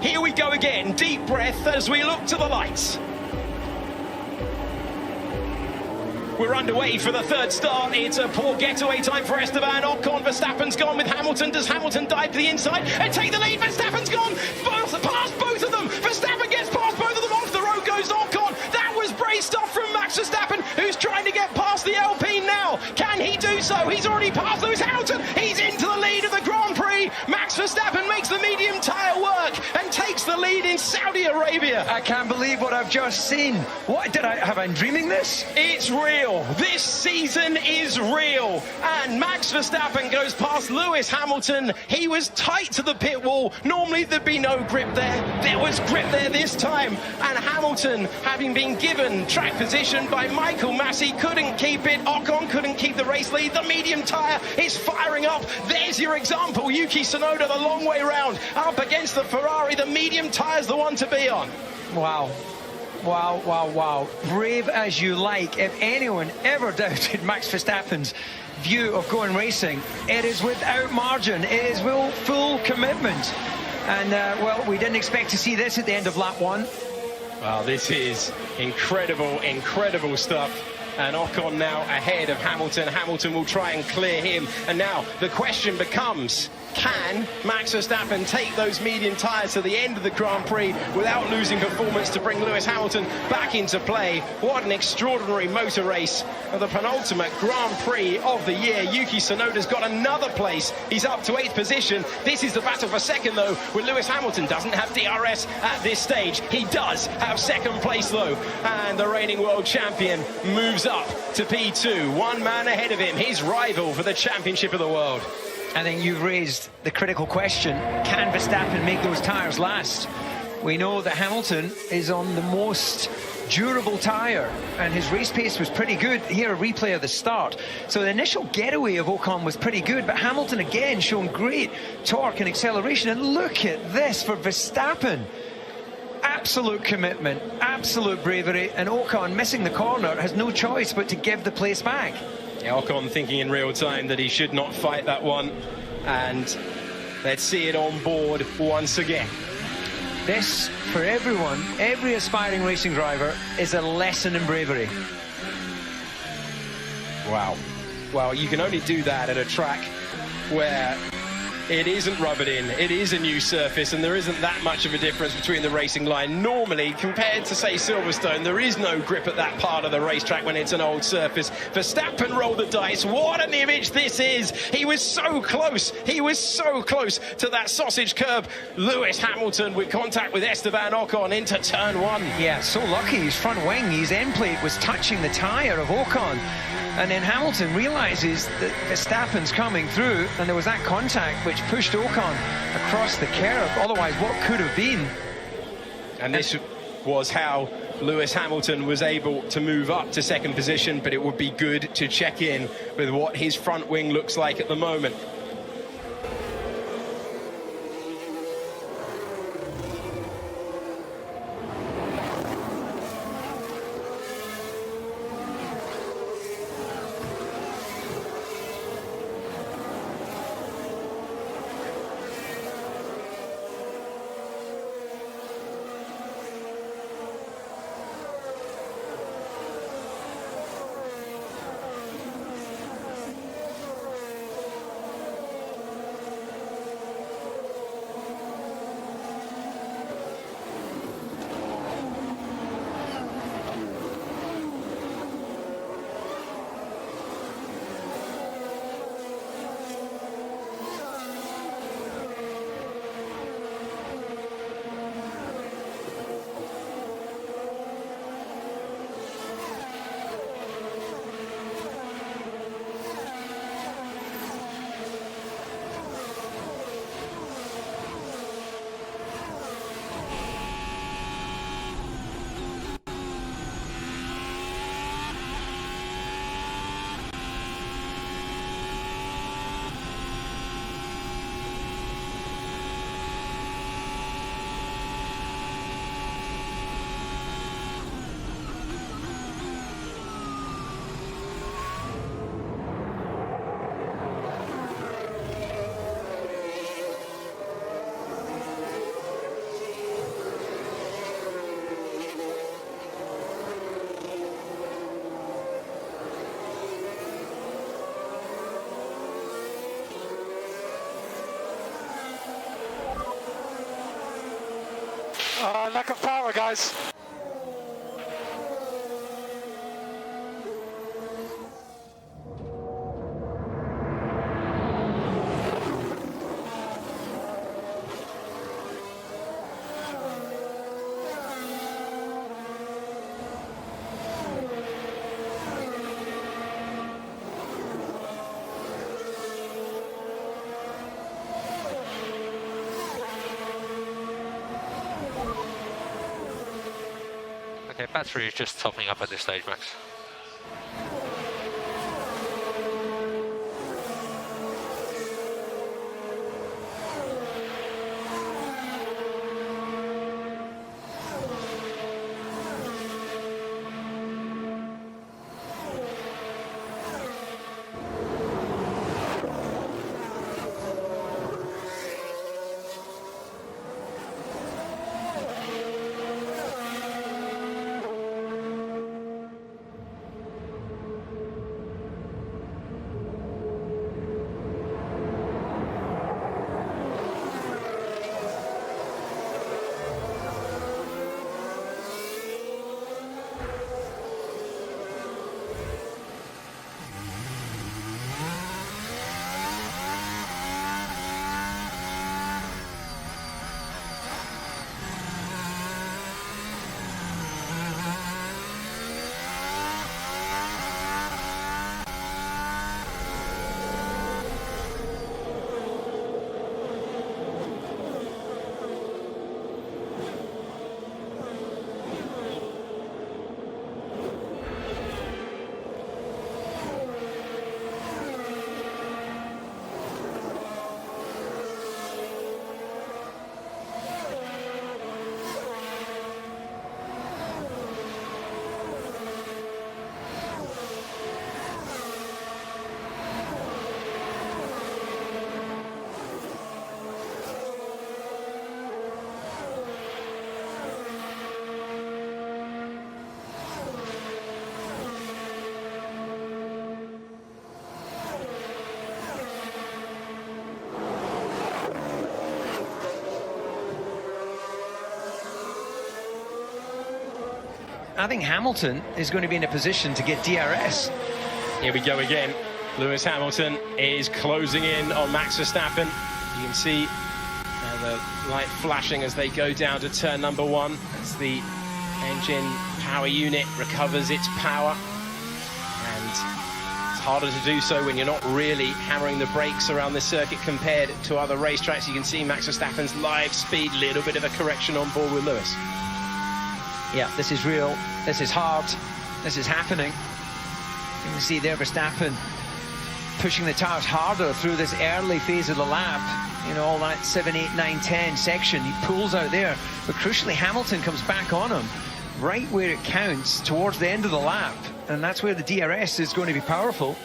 Here we go again, deep breath as we look to the lights. We're underway for the third start. It's a poor getaway time for Esteban Ocon. Verstappen's gone with Hamilton. Does Hamilton dive to the inside and take the lead? Verstappen's gone past both of them. Verstappen gets past both of them. Off the road goes Ocon. That was brave stuff from Max Verstappen, who's trying to get past the Alpine now. Can he do so? He's already passed Lewis Hamilton. He's into the lead of the Grand Prix. Max Verstappen makes the medium tyre work and takes the lead in Saudi Arabia. I can't believe what I've just seen. What have I dreaming this? It's real. This season is real. And Max Verstappen goes past Lewis Hamilton. He was tight to the pit wall. Normally there'd be no grip there. There was grip there this time. And Hamilton, having been given track position by Michael Massey, couldn't keep it. Ocon couldn't keep the race lead. The medium tyre is firing up. There's your example. Yuki Tsunoda the long way round. Up against the Ferrari. The medium tyre's the one to be on. Wow. Wow, wow, wow. Brave as you like. If anyone ever doubted Max Verstappen's view of going racing, it is without margin. It is full commitment. And, well, we didn't expect to see this at the end of lap 1. Wow, this is incredible, incredible stuff. And Ocon now ahead of Hamilton. Hamilton will try and clear him. And now the question becomes, can Max Verstappen take those medium tyres to the end of the Grand Prix without losing performance to bring Lewis Hamilton back into play? What an extraordinary motor race of the penultimate Grand Prix of the year. Yuki Tsunoda's got another place. He's up to 8th position. This is the battle for second, though, where Lewis Hamilton doesn't have DRS at this stage. He does have second place, though. And the reigning world champion moves up to P2. One man ahead of him, his rival for the championship of the world. I think you've raised the critical question, can Verstappen make those tyres last? We know that Hamilton is on the most durable tyre, and his race pace was pretty good. Here, a replay of the start. So the initial getaway of Ocon was pretty good, but Hamilton again showing great torque and acceleration. And look at this for Verstappen. Absolute commitment, absolute bravery, and Ocon, missing the corner, has no choice but to give the place back. Yeah, Ocon thinking in real time that he should not fight that one, and let's see it on board once again. This, for everyone, every aspiring racing driver, is a lesson in bravery. Wow. Well, you can only do that at a track where it isn't rubbered in, it is a new surface, and there isn't that much of a difference between the racing line. Normally, compared to, say, Silverstone, there is no grip at that part of the racetrack when it's an old surface. Verstappen rolled the dice. What an image this is! He was so close. He was so close to that sausage curb. Lewis Hamilton with contact with Esteban Ocon into turn 1. Yeah, so lucky. His front wing, his end plate was touching the tyre of Ocon. And then Hamilton realises that Verstappen's coming through, and there was that contact which pushed Ocon across the curb. Otherwise, what could have been? And this was how Lewis Hamilton was able to move up to second position, but it would be good to check in with what his front wing looks like at the moment. Lack of power, guys. Okay, battery is just topping up at this stage, Max. I think Hamilton is going to be in a position to get DRS. Here we go again. Lewis Hamilton is closing in on Max Verstappen. You can see the light flashing as they go down to turn number 1. As the engine power unit recovers its power. And it's harder to do so when you're not really hammering the brakes around the circuit compared to other racetracks. You can see Max Verstappen's live speed, little bit of a correction on board with Lewis. Yeah, this is real, this is hard, this is happening. You can see there Verstappen pushing the tires harder through this early phase of the lap. You know, all that 7, 8, 9, 10 section, he pulls out there. But crucially, Hamilton comes back on him right where it counts towards the end of the lap. And that's where the DRS is going to be powerful.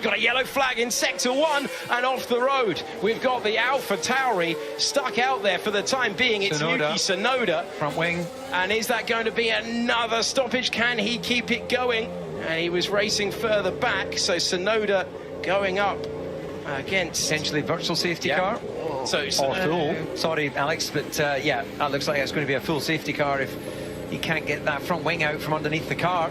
Got a yellow flag in sector 1 and off the road. We've got the Alpha Tauri stuck out there for the time being. It's Yuki Tsunoda. Front wing. And is that going to be another stoppage? Can he keep it going? And he was racing further back, so Tsunoda going up against... Essentially virtual safety car. Oh, So or full. Sorry, Alex, but yeah, that looks like it's going to be a full safety car if he can't get that front wing out from underneath the car.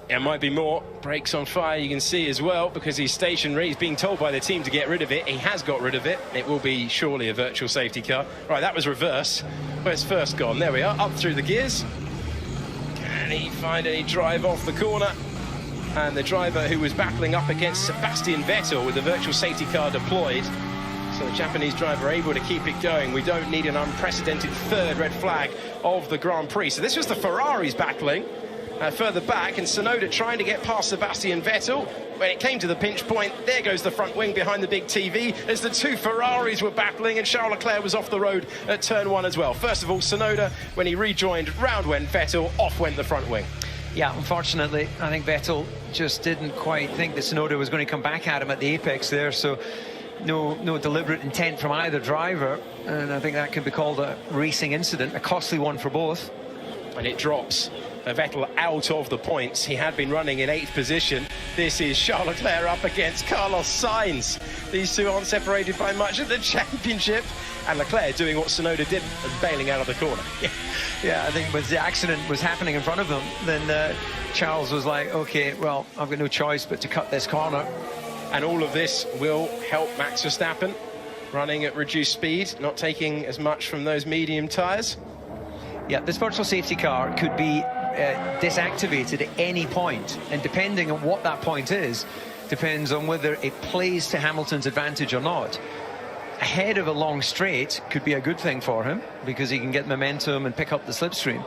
It might be more. Brakes on fire, you can see as well, because he's stationary. He's being told by the team to get rid of it. He has got rid of it. It will be surely a virtual safety car. Right, that was reverse. Where's first gone? There we are, up through the gears. Can he find any drive off the corner? And the driver who was battling up against Sebastian Vettel with the virtual safety car deployed. So the Japanese driver able to keep it going. We don't need an unprecedented third red flag of the Grand Prix. So this was the Ferraris battling. Further back, and Tsunoda trying to get past Sebastian Vettel. When it came to the pinch point, there goes the front wing behind the big TV as the two Ferraris were battling, and Charles Leclerc was off the road at turn 1 as well. First of all, Tsunoda, when he rejoined, round went Vettel, off went the front wing. Yeah, unfortunately, I think Vettel just didn't quite think that Tsunoda was going to come back at him at the apex there, so no deliberate intent from either driver, and I think that could be called a racing incident, a costly one for both. And it drops Vettel out of the points. He had been running in 8th position. This is Charles Leclerc up against Carlos Sainz. These two aren't separated by much of the championship. And Leclerc doing what Tsunoda did and bailing out of the corner. Yeah, I think when the accident was happening in front of them, then Charles was like, okay, well, I've got no choice but to cut this corner. And all of this will help Max Verstappen, running at reduced speed, not taking as much from those medium tyres. Yeah, this virtual safety car could be disactivated at any point, and depending on what that point is, depends on whether it plays to Hamilton's advantage or not. Ahead of a long straight could be a good thing for him because he can get momentum and pick up the slipstream,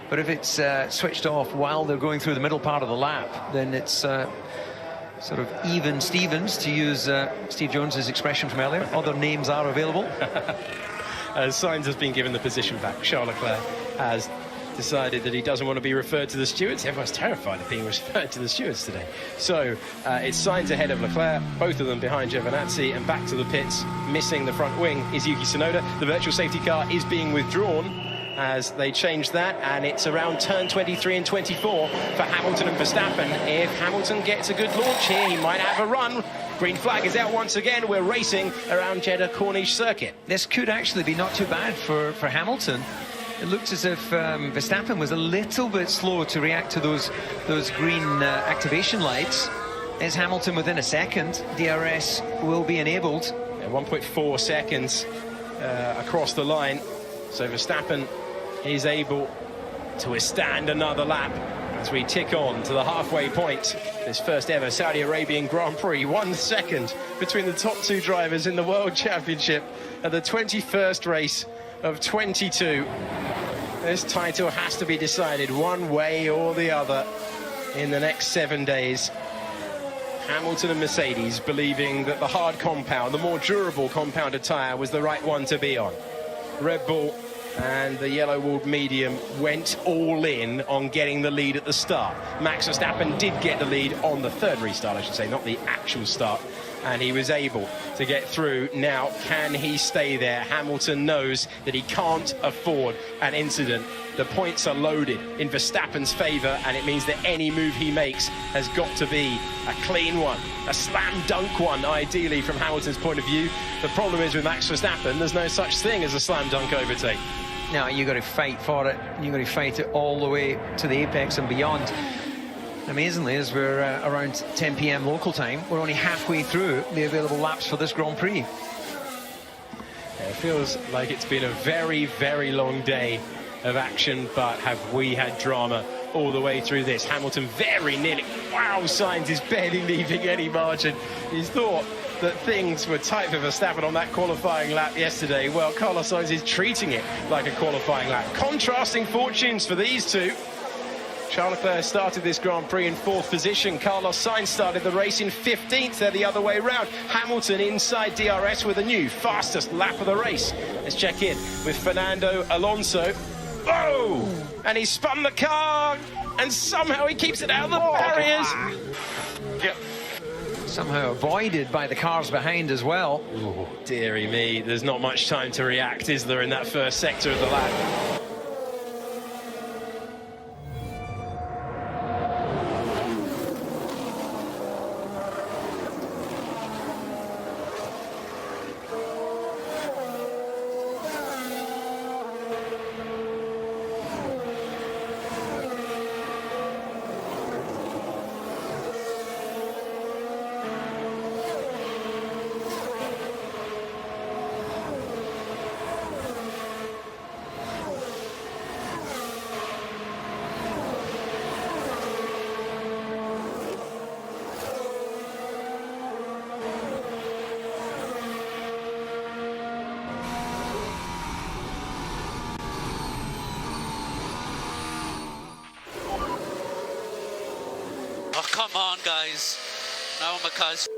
but if it's switched off while they're going through the middle part of the lap, then it's sort of even Stevens, to use Steve Jones's expression from earlier. Other names are available. Sainz has been given the position back. Charles Leclerc has decided that he doesn't want to be referred to the stewards. Everyone's terrified of being referred to the stewards today. So it's Sainz ahead of Leclerc, both of them behind Giovinazzi, and back to the pits, missing the front wing, is Yuki Tsunoda. The virtual safety car is being withdrawn as they change that, and it's around turn 23 and 24 for Hamilton and Verstappen. If Hamilton gets a good launch here, he might have a run. Green flag is out once again. We're racing around Jeddah Corniche circuit. This could actually be not too bad for Hamilton. It looks as if Verstappen was a little bit slow to react to those green activation lights. Is Hamilton within a second? DRS will be enabled. 1.4 seconds across the line. So Verstappen is able to withstand another lap as we tick on to the halfway point. This first ever Saudi Arabian Grand Prix. 1 second between the top two drivers in the World Championship at the 21st race of 22. This title has to be decided one way or the other in the next 7 days. Hamilton and Mercedes believing that the hard compound, the more durable compounded tyre, was the right one to be on. Red Bull and the yellow-walled medium went all in on getting the lead at the start. Max Verstappen did get the lead on the third restart, I should say, not the actual start, and he was able to get through. Now, can he stay there? Hamilton knows that he can't afford an incident. The points are loaded in Verstappen's favour, and it means that any move he makes has got to be a clean one, a slam dunk one, ideally, from Hamilton's point of view. The problem is with Max Verstappen, there's no such thing as a slam dunk overtake. Now, you've got to fight for it. You've got to fight it all the way to the apex and beyond. Amazingly, as we're around 10 p.m. local time, we're only halfway through the available laps for this Grand Prix. It feels like it's been a very, very long day of action, but have we had drama all the way through this? Hamilton very nearly, wow, Sainz is barely leaving any margin. He's thought that things were tight for Verstappen on that qualifying lap yesterday. Well, Carlos Sainz is treating it like a qualifying lap. Contrasting fortunes for these two. Charles Leclerc started this Grand Prix in 4th position. Carlos Sainz started the race in 15th. They're the other way round. Hamilton inside DRS with a new fastest lap of the race. Let's check in with Fernando Alonso. Oh! And he spun the car, and somehow he keeps it out of the barriers. Yep. Somehow avoided by the cars behind as well. Oh, dearie me. There's not much time to react, is there, in that first sector of the lap? come on, guys. Now my car's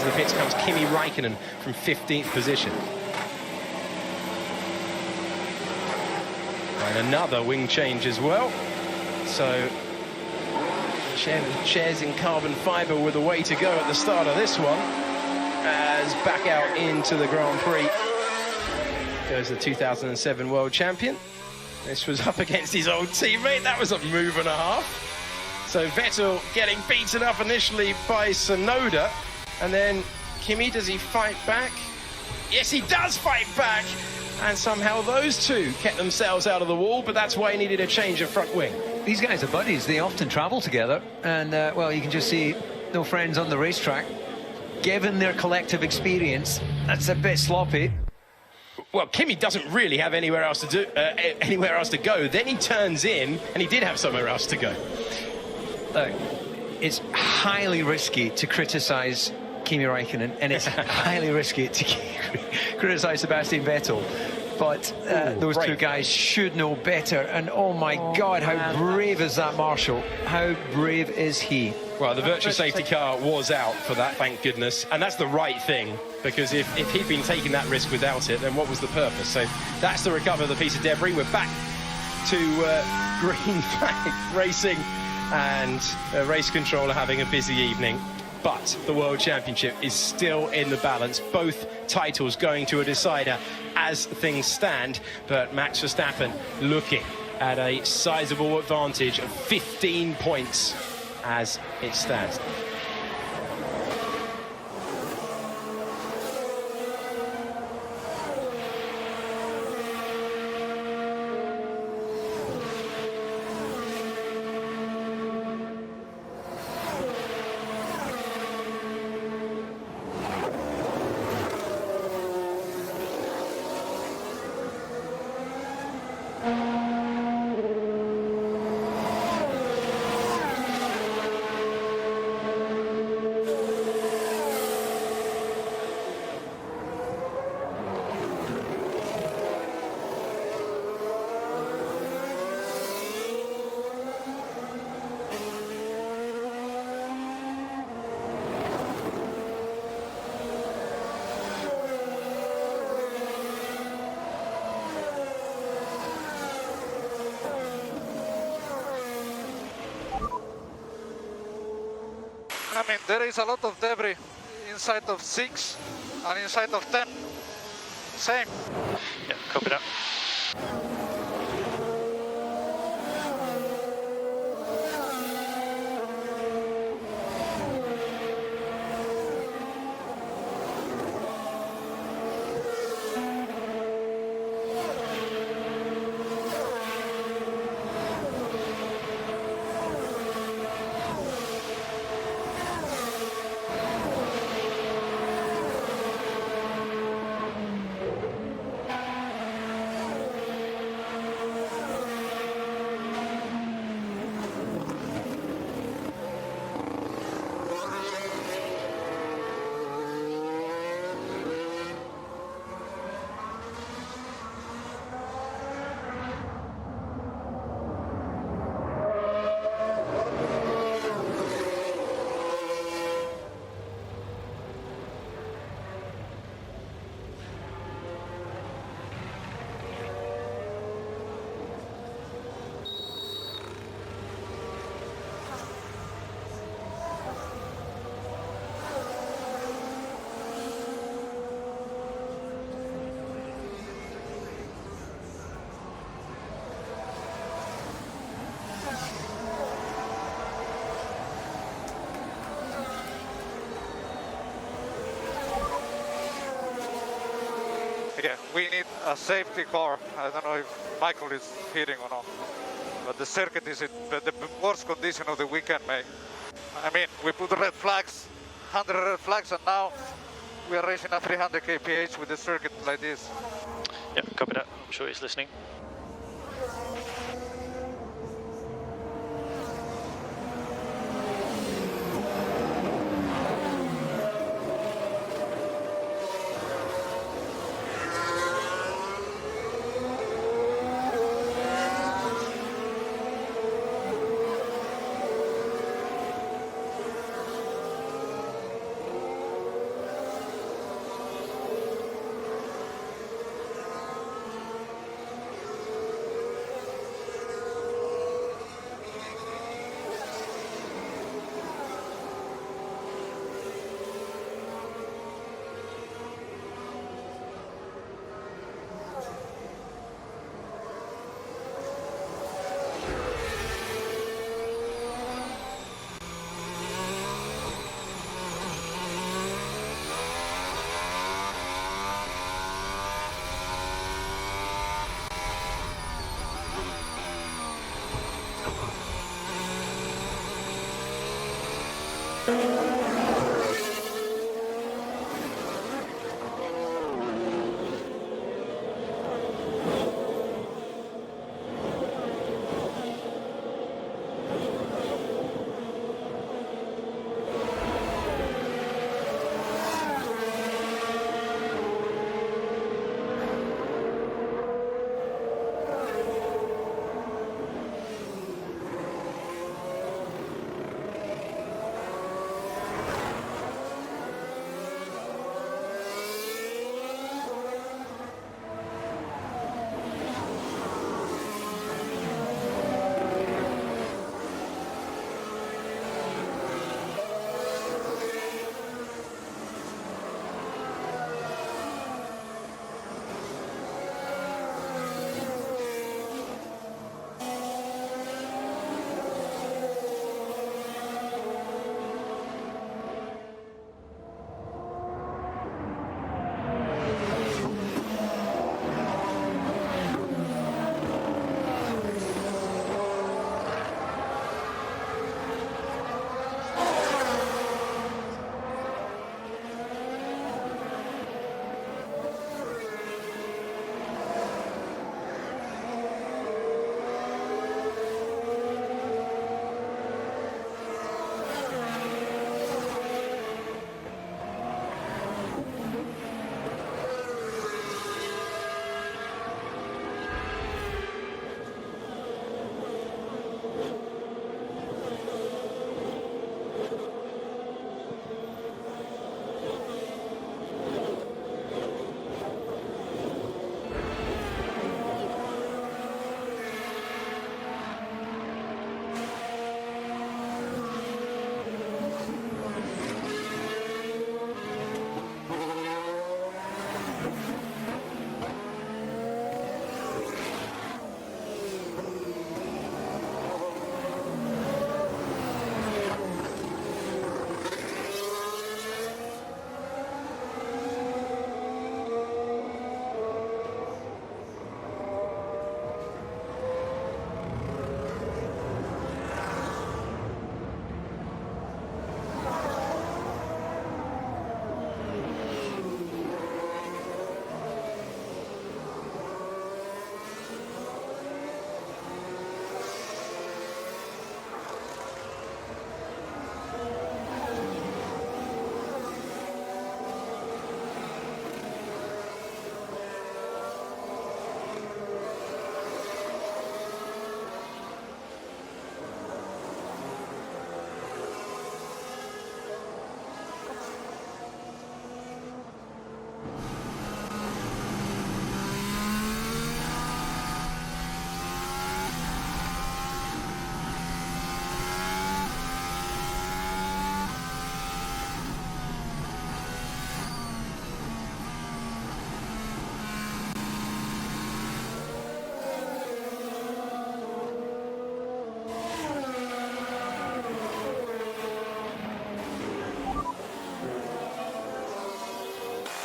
Into the pits comes Kimi Räikkönen from 15th position. And another wing change as well. So shares in carbon fibre with a way to go at the start of this one. As back out into the Grand Prix goes the 2007 world champion. This was up against his old teammate. That was a move and a half. So Vettel getting beaten up initially by Tsunoda. And then Kimi, does he fight back? Yes, he does fight back. And somehow those two kept themselves out of the wall, but that's why he needed a change of front wing. These guys are buddies. They often travel together. And, well, you can just see no friends on the racetrack. Given their collective experience, that's a bit sloppy. Well, Kimi doesn't really have anywhere else to go. Then he turns in, and he did have somewhere else to go. It's highly risky to criticise Kimi Räikkönen, and it's highly risky to criticise Sebastian Vettel. But those two guys should know better. And oh my God, how brave is that Marshall? How brave is he? Well, the virtual safety car was out for that, thank goodness. And that's the right thing, because if he'd been taking that risk without it, then what was the purpose? So that's to recover the piece of debris. We're back to green flag racing, and race controller having a busy evening. But the World Championship is still in the balance. Both titles going to a decider as things stand. But Max Verstappen looking at a sizable advantage of 15 points as it stands. I mean, there is a lot of debris inside of 6 and inside of 10. Same. Yeah, copy that. Yeah, we need a safety car. I don't know if Michael is hitting or not. But the circuit is in the worst condition of the weekend, mate. I mean, we put red flags, 100 red flags, and now we are racing at 300 kph with the circuit like this. Yep, copy that. I'm sure he's listening.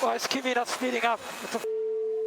Why is Kimi not speeding up? What the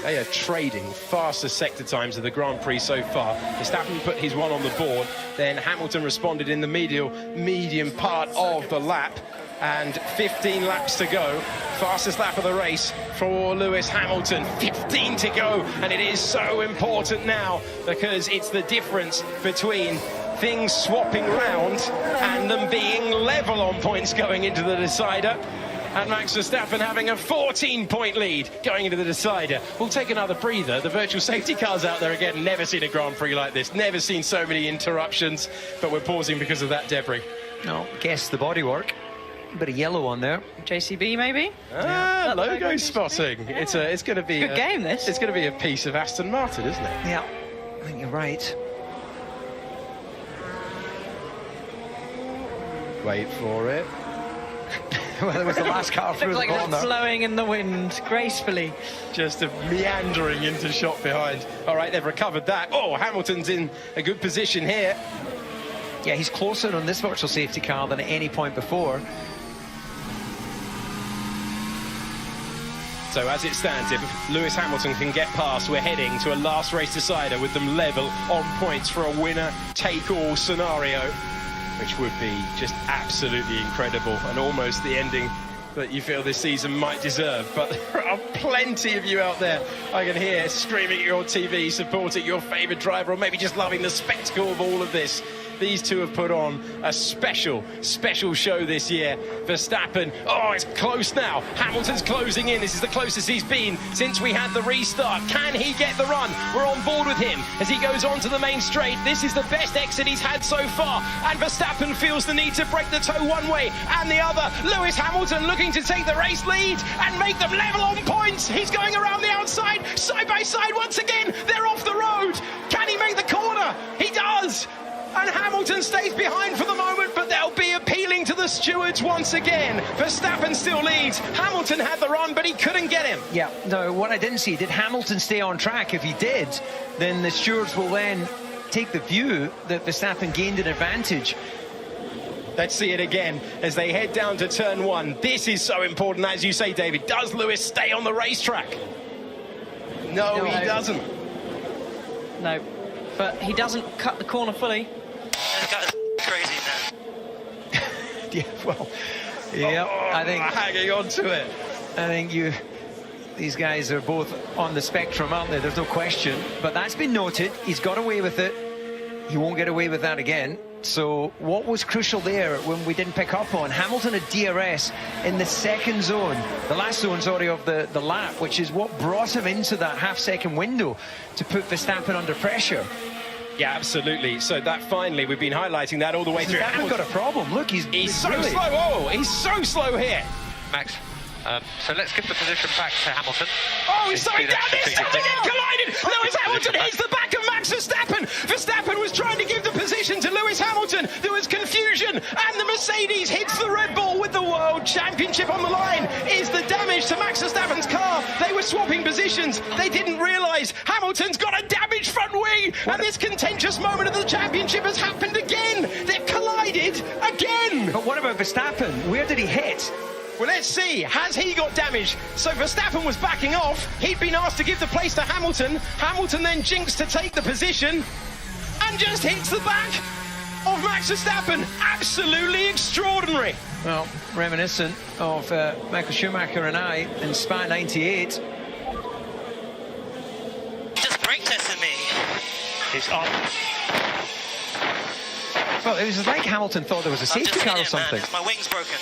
They are trading fastest sector times of the Grand Prix so far. Verstappen put his one on the board, then Hamilton responded in the medium part of the lap, and 15 laps to go. Fastest lap of the race for Lewis Hamilton. 15 to go, and it is so important now because it's the difference between things swapping round and them being level on points going into the decider. And Max Verstappen having a 14-point lead going into the decider. We'll take another breather. The virtual safety car's out there again. Never seen a Grand Prix like this. Never seen so many interruptions. But we're pausing because of that debris. No, guess the bodywork. A bit of yellow on there. JCB maybe? Logo spotting. Yeah. It's going to be good game. This. It's going to be a piece of Aston Martin, isn't it? Yeah, I think you're right. Wait for it. Well, it was the last car through the corner. Looks like it's flowing in the wind gracefully. Just meandering into shot behind. All right, they've recovered that. Oh, Hamilton's in a good position here. Yeah, he's closer on this virtual safety car than at any point before. So as it stands, if Lewis Hamilton can get past, we're heading to a last race decider with them level on points for a winner-take-all scenario, which would be just absolutely incredible and almost the ending that you feel this season might deserve. But there are plenty of you out there, I can hear, screaming at your TV, supporting your favourite driver, or maybe just loving the spectacle of all of this. These two have put on a special show this year. Verstappen, oh, it's close now. Hamilton's closing in. This is the closest he's been since we had the restart. Can he get the run? We're on board with him as he goes on to the main straight. This is the best exit he's had so far. And Verstappen feels the need to break the toe one way and the other. Lewis Hamilton looking to take the race lead and make them level on points. He's going around the outside, side by side once again. They're off the road. Can he make the corner? He does. And Hamilton stays behind for the moment, but they'll be appealing to the stewards once again. Verstappen still leads. Hamilton had the run, but he couldn't get him. Yeah, no, what I didn't see, did Hamilton stay on track? If he did, then the stewards will then take the view that Verstappen gained an advantage. Let's see it again as they head down to turn one. This is so important, as you say, David. Does Lewis stay on the racetrack? No, he doesn't. No, but he doesn't cut the corner fully. That's crazy now. Yeah, well, yeah, I think hanging on to it. I think these guys are both on the spectrum, aren't they? There's no question. But that's been noted. He's got away with it. He won't get away with that again. So what was crucial there when we didn't pick up on? Hamilton had DRS in the second zone, the last zone, sorry, of the lap, which is what brought him into that half-second window to put Verstappen under pressure. Yeah, absolutely. So that finally, we've been highlighting that all the way through. Verstappen's got a problem. Look, he's so really slow. Oh, he's so slow here. Max, so let's give the position back to Hamilton. Oh, he's slowing down this time to get collided. Lewis Hamilton hits the back of Max Verstappen. Verstappen was trying to give the position to Lewis Hamilton. There was confusion, and the Mercedes hits the Red Bull with the World Championship on the line. Is the damage to Max Verstappen's car? They were swapping positions. They didn't realise Hamilton's got a damaged front wing, and this contentious moment of the championship has happened again. They've collided again. But what about Verstappen? Where did he hit? Well, let's see. Has he got damage? So Verstappen was backing off. He'd been asked to give the place to Hamilton. Hamilton then jinxed to take the position and just hits the back of Max Verstappen. Absolutely extraordinary. Well, reminiscent of Michael Schumacher and I in Spa 98. Just brake tested me. He's on. Well, it was like Hamilton thought there was a safety car or something. My wing's broken.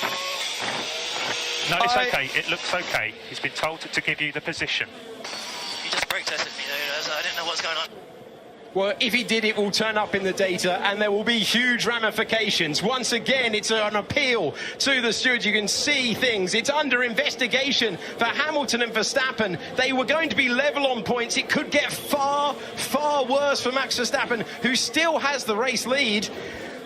No, it's okay. It looks okay. He's been told to give you the position. He just brake tested me, though. I didn't know what's going on. Well, if he did, it will turn up in the data and there will be huge ramifications. Once again, it's an appeal to the stewards. You can see things. It's under investigation for Hamilton and Verstappen. They were going to be level on points. It could get far, far worse for Max Verstappen, who still has the race lead.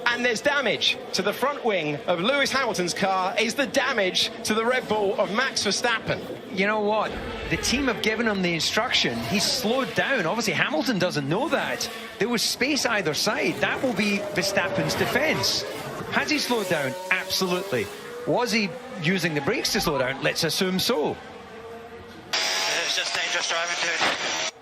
And there's damage to the front wing of Lewis Hamilton's car. Is the damage to the Red Bull of Max Verstappen? You know what? The team have given him the instruction. He's slowed down. Obviously, Hamilton doesn't know that. There was space either side. That will be Verstappen's defence. Has he slowed down? Absolutely. Was he using the brakes to slow down? Let's assume so. It's just dangerous driving, dude.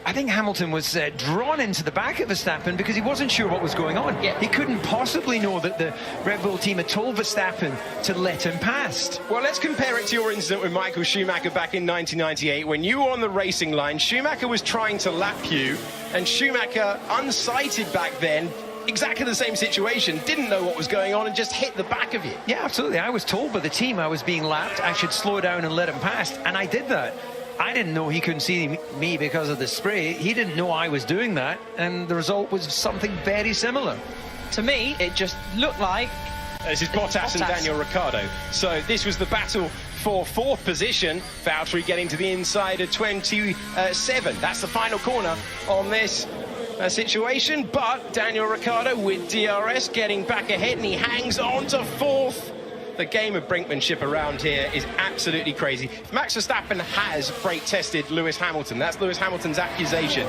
I think Hamilton was drawn into the back of Verstappen because he wasn't sure what was going on. Yeah. He couldn't possibly know that the Red Bull team had told Verstappen to let him past. Well, let's compare it to your incident with Michael Schumacher back in 1998. When you were on the racing line, Schumacher was trying to lap you, and Schumacher, unsighted back then, exactly the same situation, didn't know what was going on and just hit the back of you. Yeah, absolutely. I was told by the team I was being lapped, I should slow down and let him past, and I did that. I didn't know he couldn't see me because of the spray. He didn't know I was doing that, and the result was something very similar. To me, it just looked like... This is Bottas and Daniel Ricciardo. So this was the battle for fourth position. Valtteri getting to the inside of 27. That's the final corner on this situation. But Daniel Ricciardo with DRS getting back ahead, and he hangs on to fourth. The game of brinkmanship around here is absolutely crazy. Max Verstappen has brake tested Lewis Hamilton. That's Lewis Hamilton's accusation.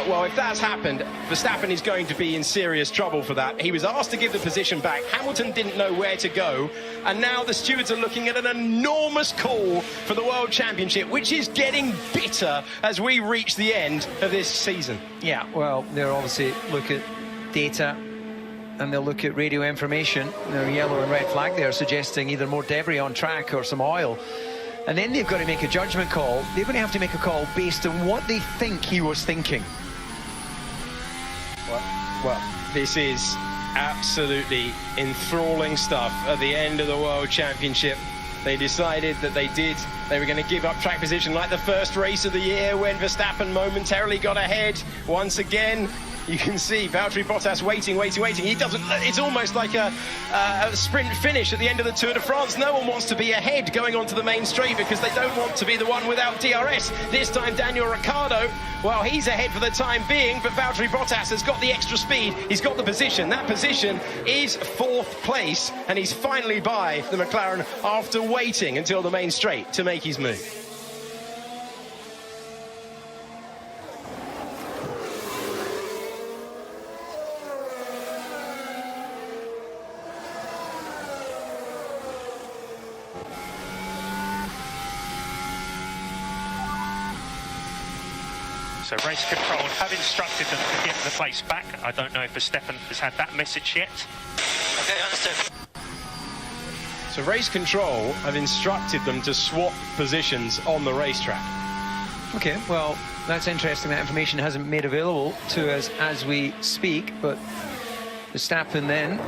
Well, if that's happened, Verstappen is going to be in serious trouble for that. He was asked to give the position back. Hamilton didn't know where to go. And now the stewards are looking at an enormous call for the World Championship, which is getting bitter as we reach the end of this season. Yeah, well, they'll obviously look at data and they'll look at radio information. Their yellow and red flag there suggesting either more debris on track or some oil. And then they've got to make a judgment call. They're going to have to make a call based on what they think he was thinking. Well, this is absolutely enthralling stuff at the end of the World Championship. They decided that they were going to give up track position like the first race of the year when Verstappen momentarily got ahead. Once again, you can see Valtteri Bottas waiting. He doesn't. It's almost like a sprint finish at the end of the Tour de France. No one wants to be ahead going onto the main straight because they don't want to be the one without DRS. This time, Daniel Ricciardo, well, he's ahead for the time being, but Valtteri Bottas has got the extra speed. He's got the position. That position is fourth place, and he's finally by the McLaren after waiting until the main straight to make his move. So race control have instructed them to give the place back. I don't know if Verstappen has had that message yet. Okay, understood. So race control have instructed them to swap positions on the racetrack. Okay, well, that's interesting. That information hasn't made available to us as we speak, but Verstappen then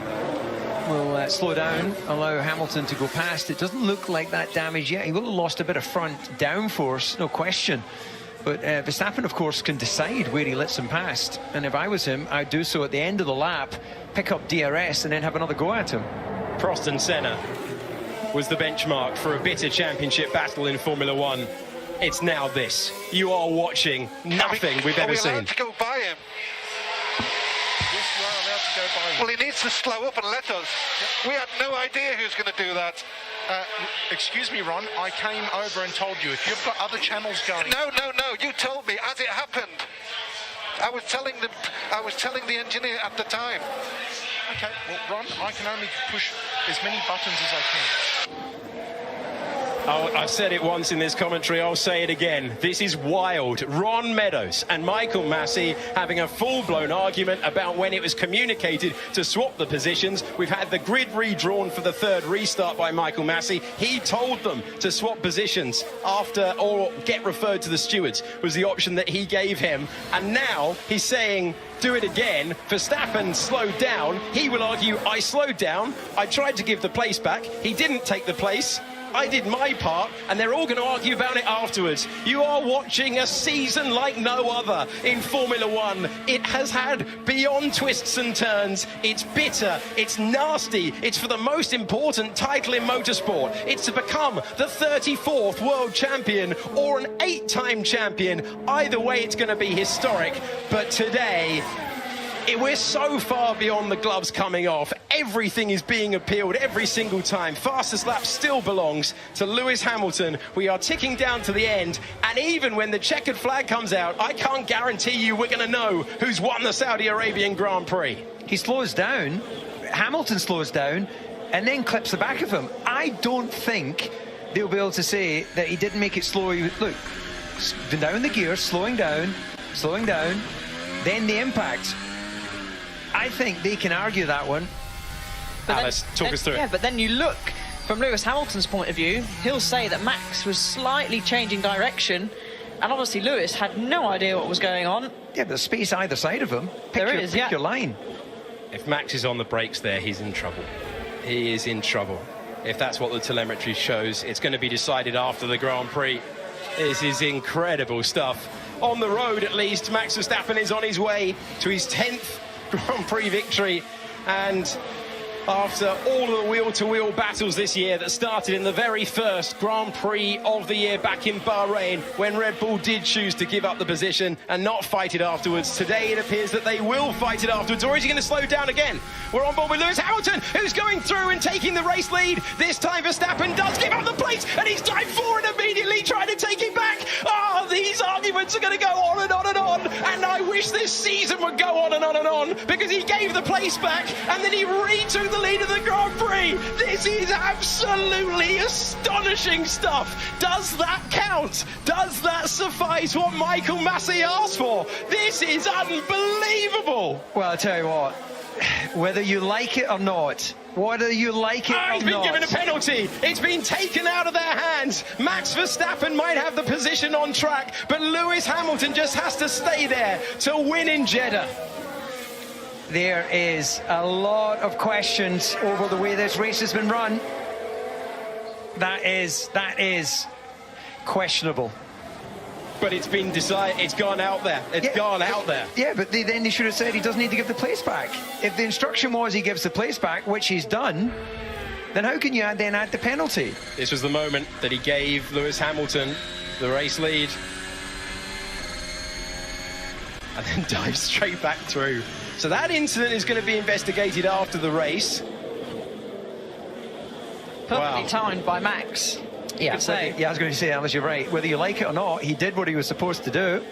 will slow down, allow Hamilton to go past. It doesn't look like that damage yet. He will have lost a bit of front downforce, no question. But Verstappen, of course, can decide where he lets him past. And if I was him, I'd do so at the end of the lap, pick up DRS, and then have another go at him. Prost and Senna was the benchmark for a bitter championship battle in Formula One. It's now this. You are watching nothing we've ever seen. Are we allowed to go by him? Yes, you are allowed to go by him. Well, he needs to slow up and let us. We had no idea who's going to do that. Excuse me, Ron, I came over and told you, if you've got other channels going... No, you told me as it happened. I was telling the engineer at the time. Okay, well, Ron, I can only push as many buttons as I can. Oh, I've said it once in this commentary, I'll say it again. This is wild. Ron Meadows and Michael Massey having a full-blown argument about when it was communicated to swap the positions. We've had the grid redrawn for the third restart by Michael Massey. He told them to swap positions after, or get referred to the stewards, was the option that he gave him. And now he's saying, do it again. Verstappen slowed down. He will argue, I slowed down. I tried to give the place back. He didn't take the place. I did my part, and they're all going to argue about it afterwards. You are watching a season like no other in Formula One. It has had beyond twists and turns. It's bitter, it's nasty, it's for the most important title in motorsport. It's to become the 34th world champion or an 8-time champion. Either way, it's going to be historic. But today, we're so far beyond the gloves coming off. Everything is being appealed every single time. Fastest lap still belongs to Lewis Hamilton. We are ticking down to the end, and even when the checkered flag comes out, I can't guarantee you we're going to know who's won the Saudi Arabian Grand Prix. He slows down, Hamilton slows down, and then clips the back of him. I don't think they'll be able to say that he didn't make it slow. Look, down the gear, slowing down, then the impact. I think they can argue that one. Alice, talk us through it. Yeah, but then you look from Lewis Hamilton's point of view, he'll say that Max was slightly changing direction, and obviously Lewis had no idea what was going on. Yeah, but there's space either side of him. Pick your line. If Max is on the brakes there, he's in trouble. He is in trouble. If that's what the telemetry shows, it's going to be decided after the Grand Prix. This is incredible stuff. On the road, at least, Max Verstappen is on his way to his 10th Grand Prix victory. And after all of the wheel-to-wheel battles this year that started in the very first Grand Prix of the year back in Bahrain, when Red Bull did choose to give up the position and not fight it afterwards, today it appears that they will fight it afterwards. Or is he going to slow down again? We're on board with Lewis Hamilton, who's going through and taking the race lead. This time Verstappen does give up the place, and he's dived forward immediately, trying to take it back. Oh, these arguments are going to go on and on and on, and I wish this season would go on and on and on, because he gave the place back, and then he retook the lead of the Grand Prix. This is absolutely astonishing stuff. Does that count? Does that suffice what Michael Massey asked for? This is unbelievable. Well, I'll tell you what, whether you like it or not, He's been given a penalty. It's been taken out of their hands. Max Verstappen might have the position on track, but Lewis Hamilton just has to stay there to win in Jeddah. There is a lot of questions over the way this race has been run. That is questionable. But it's been decided, it's gone out there. It's gone out there. Yeah, but then they should have said he doesn't need to give the place back. If the instruction was he gives the place back, which he's done, then how can you then add the penalty? This was the moment that he gave Lewis Hamilton the race lead. And then dives straight back through. So that incident is going to be investigated after the race. Perfectly timed by Max. Yeah, I was going to say, Alice, you're right. Whether you like it or not, he did what he was supposed to do.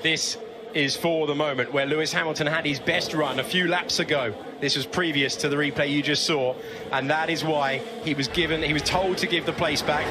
This is for the moment where Lewis Hamilton had his best run a few laps ago. This was previous to the replay you just saw, and that is why he was told to give the place back.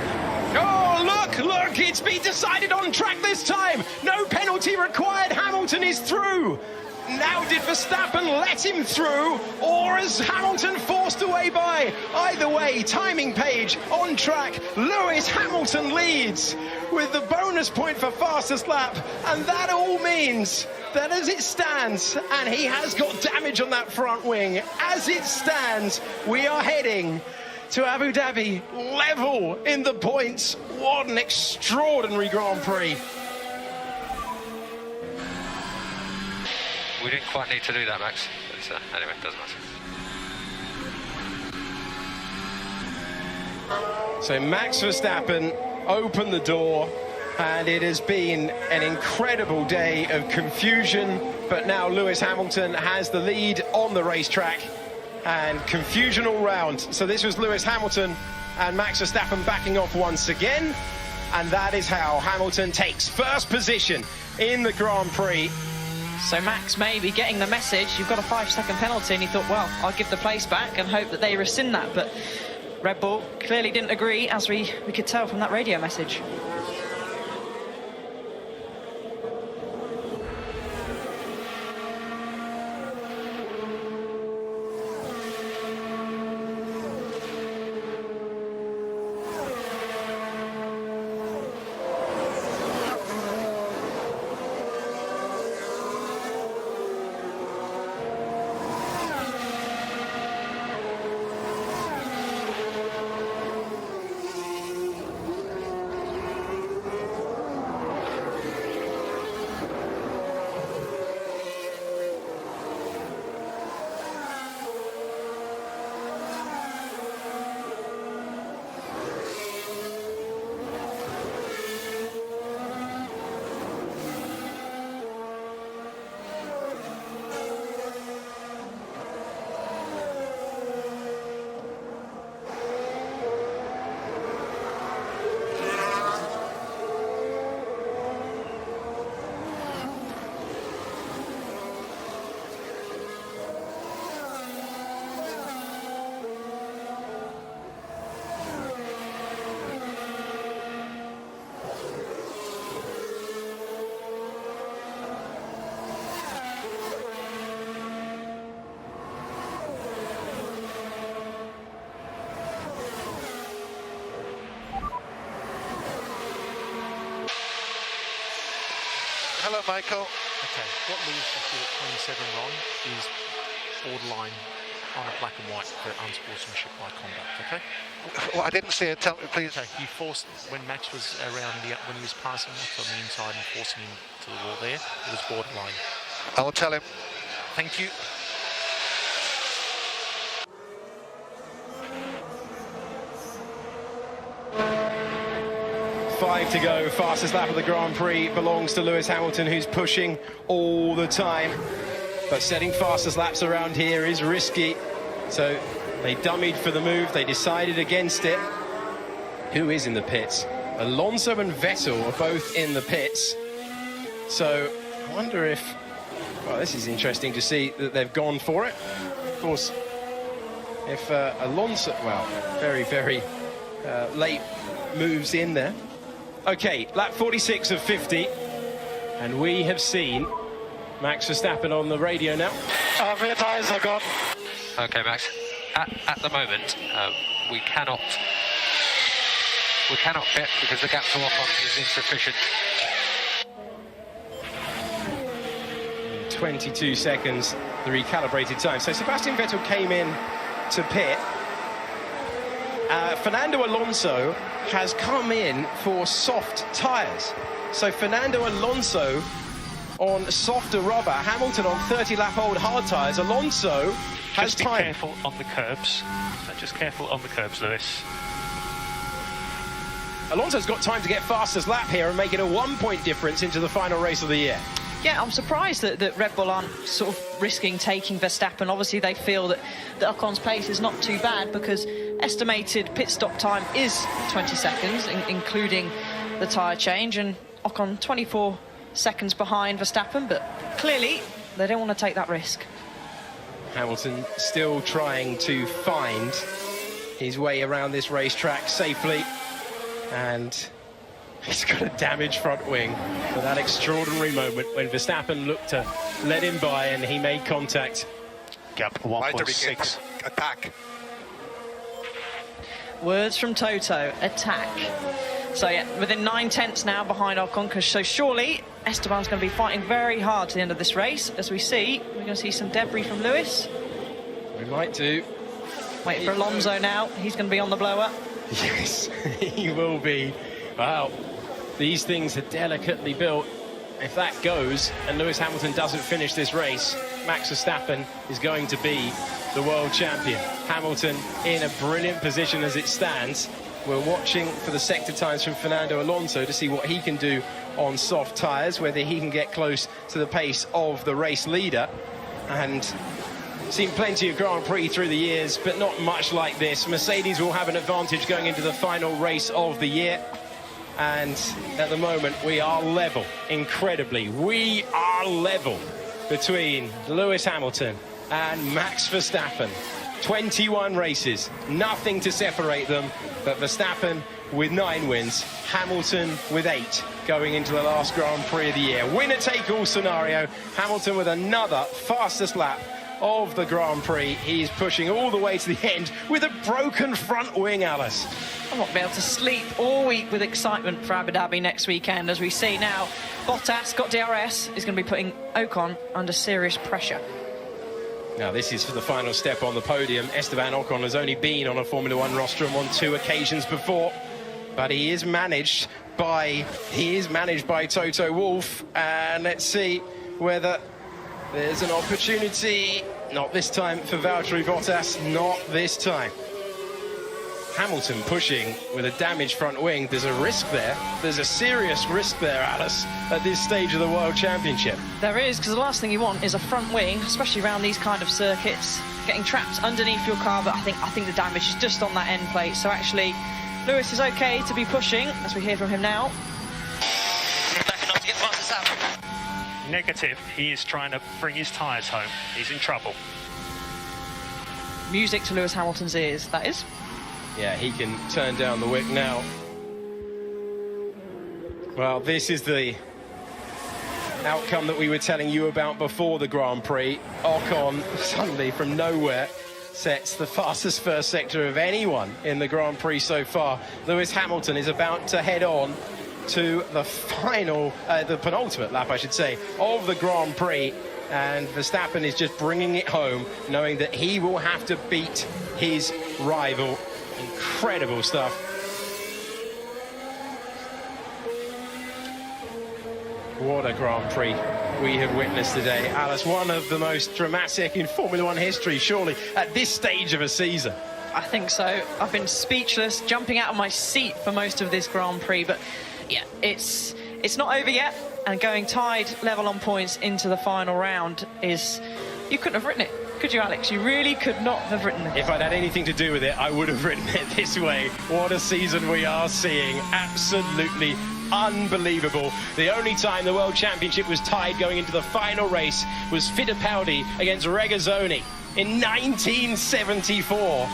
Oh, look, it's been decided on track this time. No penalty required. Hamilton is through. Now, did Verstappen let him through, or is Hamilton forced away by? Either way, timing page on track. Lewis Hamilton leads with the bonus point for fastest lap, and that all means that as it stands, and he has got damage on that front wing, as it stands, we are heading to Abu Dhabi, level in the points. What an extraordinary Grand Prix. We didn't quite need to do that, Max. But, anyway, it doesn't matter. So Max Verstappen opened the door, and it has been an incredible day of confusion, but now Lewis Hamilton has the lead on the racetrack, and confusion all round. So this was Lewis Hamilton and Max Verstappen backing off once again, and that is how Hamilton takes first position in the Grand Prix. So Max may be getting the message, you've got a 5-second penalty, and he thought, well, I'll give the place back and hope that they rescind that. But Red Bull clearly didn't agree, as we could tell from that radio message. Hello, Michael. Okay, what Lewis just did at 27 Ron is borderline on a black and white for unsportsmanship by conduct, okay? Well, I didn't see it. Tell me, please. Okay, you forced, when Max was around, when he was passing Max on the inside and forcing him to the wall there, it was borderline. I will tell him. Thank you. Five to go, fastest lap of the Grand Prix belongs to Lewis Hamilton, who's pushing all the time. But setting fastest laps around here is risky. So they dummied for the move, they decided against it. Who is in the pits? Alonso and Vettel are both in the pits. So I wonder if, well, this is interesting to see that they've gone for it. Of course, if Alonso, well, very, very late moves in there. Okay, lap 46 of 50, and we have seen Max Verstappen on the radio now. Rear tyres are gone. Okay, Max. At the moment, we cannot pit because the gap to Ocon is insufficient. 22 seconds, the recalibrated time. So Sebastian Vettel came in to pit. Fernando Alonso has come in for soft tyres. So Fernando Alonso on softer rubber, Hamilton on 30-lap-old hard tyres. Alonso has just be time. Careful on the curbs. Just careful on the curbs, Lewis. Alonso's got time to get fastest lap here and make it a 1-point difference into the final race of the year. Yeah, I'm surprised that Red Bull aren't sort of risking taking Verstappen. Obviously, they feel that Ocon's pace is not too bad because estimated pit stop time is 20 seconds, including the tyre change, and Ocon 24 seconds behind Verstappen, but clearly they don't want to take that risk. Hamilton still trying to find his way around this racetrack safely, and he's got a damaged front wing for that extraordinary moment when Verstappen looked to let him by and he made contact. Gap 1.6. Attack. Words from Toto, attack. So yeah, within 9 tenths now behind Ocon, so surely Esteban's going to be fighting very hard to the end of this race. As we see, we're going to see some debris from Lewis. We might do. Wait for Alonso now, he's going to be on the blower. Yes, he will be. Wow, these things are delicately built. If that goes and Lewis Hamilton doesn't finish this race, Max Verstappen is going to be the world champion. Hamilton in a brilliant position as it stands. We're watching for the sector times from Fernando Alonso to see what he can do on soft tyres, whether he can get close to the pace of the race leader. And seen plenty of Grand Prix through the years, but not much like this. Mercedes will have an advantage going into the final race of the year. And at the moment, we are level, incredibly. We are level between Lewis Hamilton and Max Verstappen. 21 races, nothing to separate them, but Verstappen with 9 wins, Hamilton with 8 going into the last Grand Prix of the year. Winner-take-all scenario, Hamilton with another fastest lap of the Grand Prix. He's pushing all the way to the end with a broken front wing, Alice. I won't be able to sleep all week with excitement for Abu Dhabi next weekend. As we see now, Bottas, got DRS, is going to be putting Ocon under serious pressure. Now this is for the final step on the podium. Esteban Ocon has only been on a Formula One rostrum on 2 occasions before, but he is managed by Toto Wolff, and let's see whether there's an opportunity. Not this time for Valtteri Bottas, not this time. Hamilton pushing with a damaged front wing. There's a risk there. There's a serious risk there, Alice, at this stage of the World Championship. There is, because the last thing you want is a front wing, especially around these kind of circuits, getting trapped underneath your car. But I think the damage is just on that end plate. So actually, Lewis is okay to be pushing, as we hear from him now. Negative. He is trying to bring his tyres home. He's in trouble. Music to Lewis Hamilton's ears, that is. Yeah, he can turn down the wick now. Well, this is the outcome that we were telling you about before the Grand Prix. Ocon, suddenly from nowhere, sets the fastest first sector of anyone in the Grand Prix so far. Lewis Hamilton is about to head on to the final, the penultimate lap, I should say, of the Grand Prix. And Verstappen is just bringing it home, knowing that he will have to beat his rival. Incredible stuff. What a Grand Prix we have witnessed today. Alice, one of the most dramatic in Formula One history, surely, at this stage of a season. I think so. I've been speechless, jumping out of my seat for most of this Grand Prix. But yeah, it's not over yet. And going tied level on points into the final round is... You couldn't have written it, could you, Alex? You really could not have written it. If I'd had anything to do with it, I would have written it this way. What a season we are seeing. Absolutely unbelievable. The only time the World Championship was tied going into the final race was Fittipaldi against Regazzoni in 1974.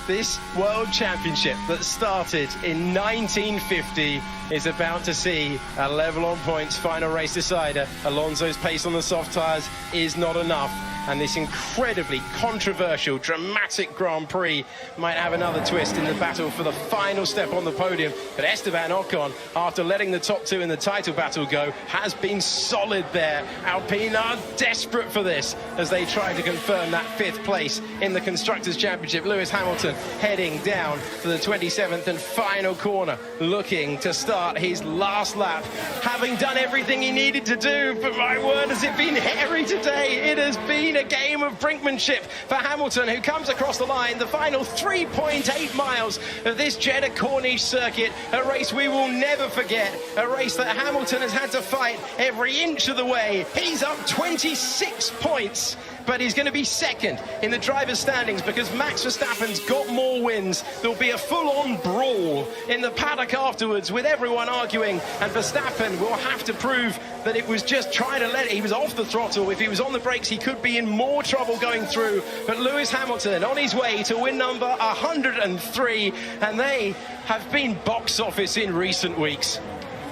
This World Championship that started in 1950 is about to see a level on points final race decider. Alonso's pace on the soft tyres is not enough, and this incredibly controversial, dramatic Grand Prix might have another twist in the battle for the final step on the podium. But Esteban Ocon, after letting the top two in the title battle go, has been solid there. Alpine are desperate for this as they try to confirm that 5th place in the Constructors' Championship. Lewis Hamilton heading down to the 27th and final corner, looking to start his last lap, having done everything he needed to do. But my word, has it been hairy today. It has been a game of brinkmanship for Hamilton, who comes across the line the final 3.8 miles of this Jeddah Corniche circuit, a race we will never forget, a race that Hamilton has had to fight every inch of the way. He's up 26 points, but he's going to be second in the driver's standings because Max Verstappen's got more wins. There'll be a full-on brawl in the paddock afterwards with everyone arguing, and Verstappen will have to prove that it was just trying to let it. He was off the throttle. If he was on the brakes, he could be in more trouble going through. But Lewis Hamilton on his way to win number 103, and they have been box office in recent weeks.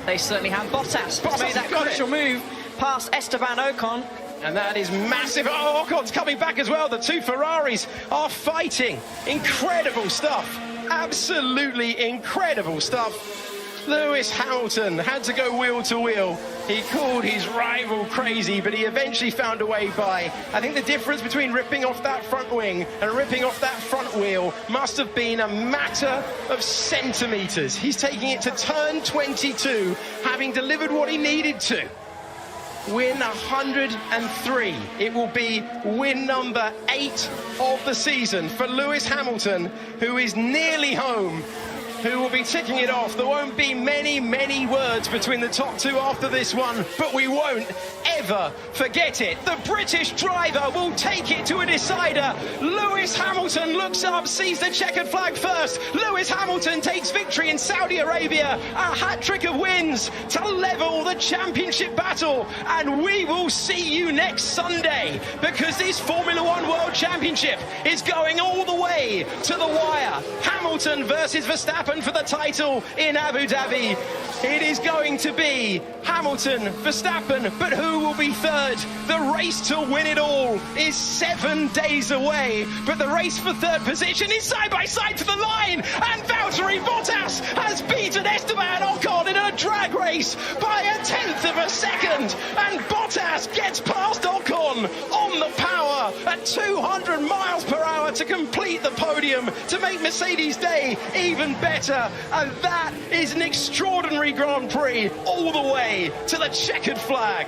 They certainly have. Bottas made that crucial move past Esteban Ocon. And that is massive. Oh, Ocon's coming back as well. The two Ferraris are fighting. Incredible stuff. Absolutely incredible stuff. Lewis Hamilton had to go wheel to wheel. He called his rival crazy, but he eventually found a way by. I think the difference between ripping off that front wing and ripping off that front wheel must have been a matter of centimetres. He's taking it to turn 22, having delivered what he needed to. Win 103. It will be win number 8 of the season for Lewis Hamilton, who is nearly home, who will be ticking it off. There won't be many words between the top two after this one, but we won't ever forget it. The British driver will take it to a decider. Lewis Hamilton looks up, sees the checkered flag first. Lewis Hamilton takes victory in Saudi Arabia, a hat-trick of wins to level the championship battle. And we will see you next Sunday, because this Formula One World Championship is going all the way to the wire. Hamilton versus Verstappen for the title in Abu Dhabi. It is going to be Hamilton, Verstappen, but who will be third? The race to win it all is 7 days away, but the race for third position is side by side to the line, and Valtteri Bottas has beaten Esteban Ocon in a drag race by 1/10 of a second, and Bottas gets past Ocon on the power at 200 miles per hour to complete the podium, to make Mercedes' day even better. And that is an extraordinary Grand Prix all the way to the checkered flag.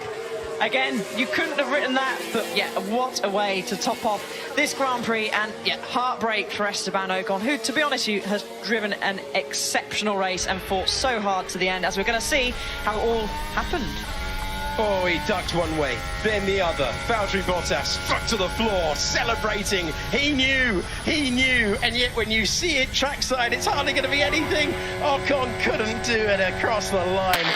Again, you couldn't have written that, but yeah, what a way to top off this Grand Prix. And yeah, heartbreak for Esteban Ocon, who, to be honest, has driven an exceptional race and fought so hard to the end, as we're going to see how it all happened. Oh, he ducked one way, then the other. Valtteri Bottas struck to the floor, celebrating. He knew, and yet when you see it trackside, it's hardly going to be anything. Ocon couldn't do it across the line.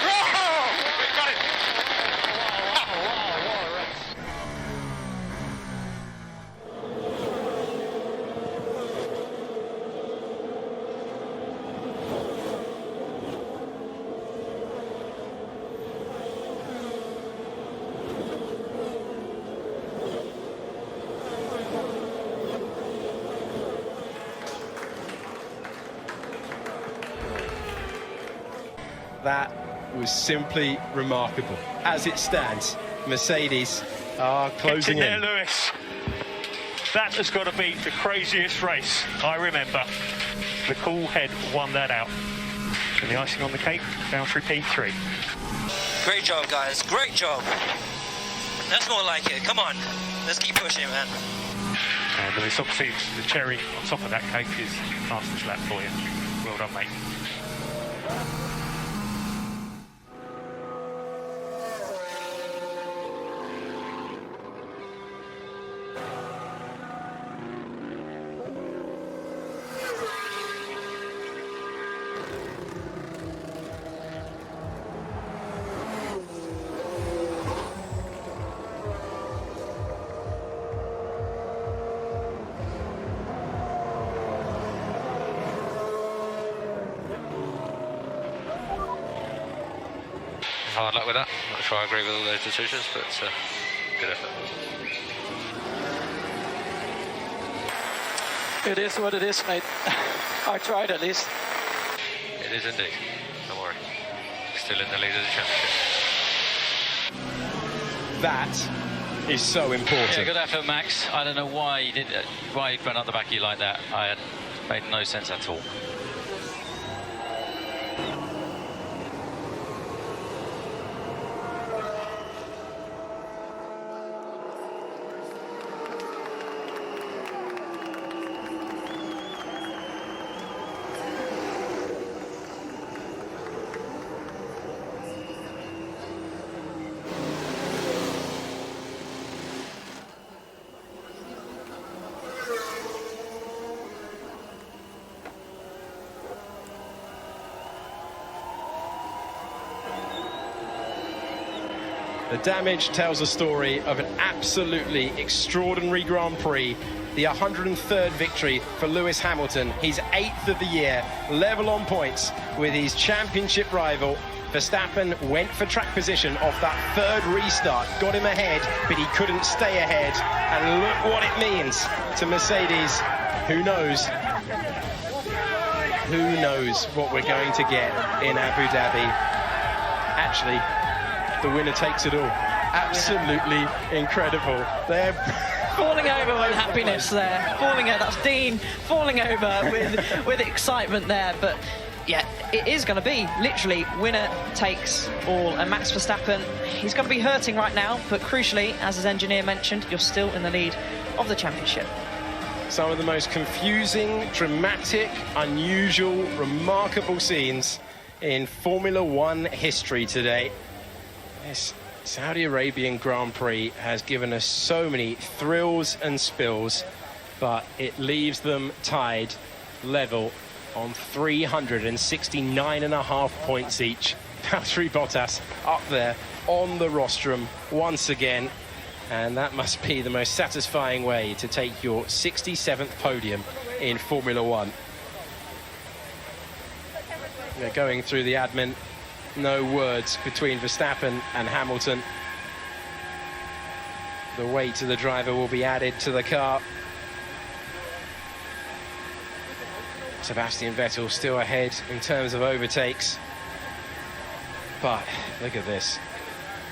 That was simply remarkable. As it stands, Mercedes are closing Get in. there, Lewis. That has got to be the craziest race I remember. The cool head won that out. And the icing on the cake, down through P3. Great job, guys. Great job. That's more like it. Come on. Let's keep pushing, man. And it's obviously the cherry on top of that cake is fastest lap for you. Well done, mate. Hard luck with that. Not sure I agree with all those decisions, but good effort. It is what it is, mate. I tried at least. It is indeed. Don't worry. Still in the lead of the championship. That is so important. Yeah, good effort, Max. I don't know why you did why you went up the back of you like that. It made no sense at all. The damage tells a story of an absolutely extraordinary Grand Prix. The 103rd victory for Lewis Hamilton. His 8th of the year, level on points with his championship rival. Verstappen went for track position off that third restart, got him ahead, but he couldn't stay ahead. And look what it means to Mercedes. Who knows? Who knows what we're going to get in Abu Dhabi? Actually, the winner takes it all. Absolutely incredible. They're falling over with happiness there. Falling over. That's Dean falling over with excitement there. But yeah, it is going to be literally winner takes all. And Max Verstappen, he's going to be hurting right now. But crucially, as his engineer mentioned, you're still in the lead of the championship. Some of the most confusing, dramatic, unusual, remarkable scenes in Formula One history today. This Saudi Arabian Grand Prix has given us so many thrills and spills, but it leaves them tied level on 369.5 points each. Valtteri Bottas up there on the rostrum once again, and that must be the most satisfying way to take your 67th podium in Formula One. They're going through the admin. No words between Verstappen and Hamilton. The weight of the driver will be added to the car. Sebastian Vettel still ahead in terms of overtakes. But look at this.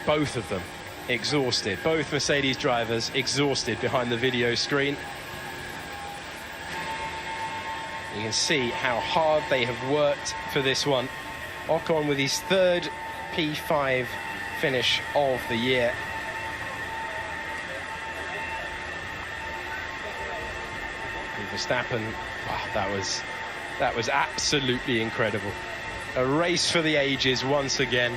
Both of them exhausted. Both Mercedes drivers exhausted behind the video screen. You can see how hard they have worked for this one. Ocon with his third P5 finish of the year. And Verstappen, wow, that was absolutely incredible. A race for the ages once again.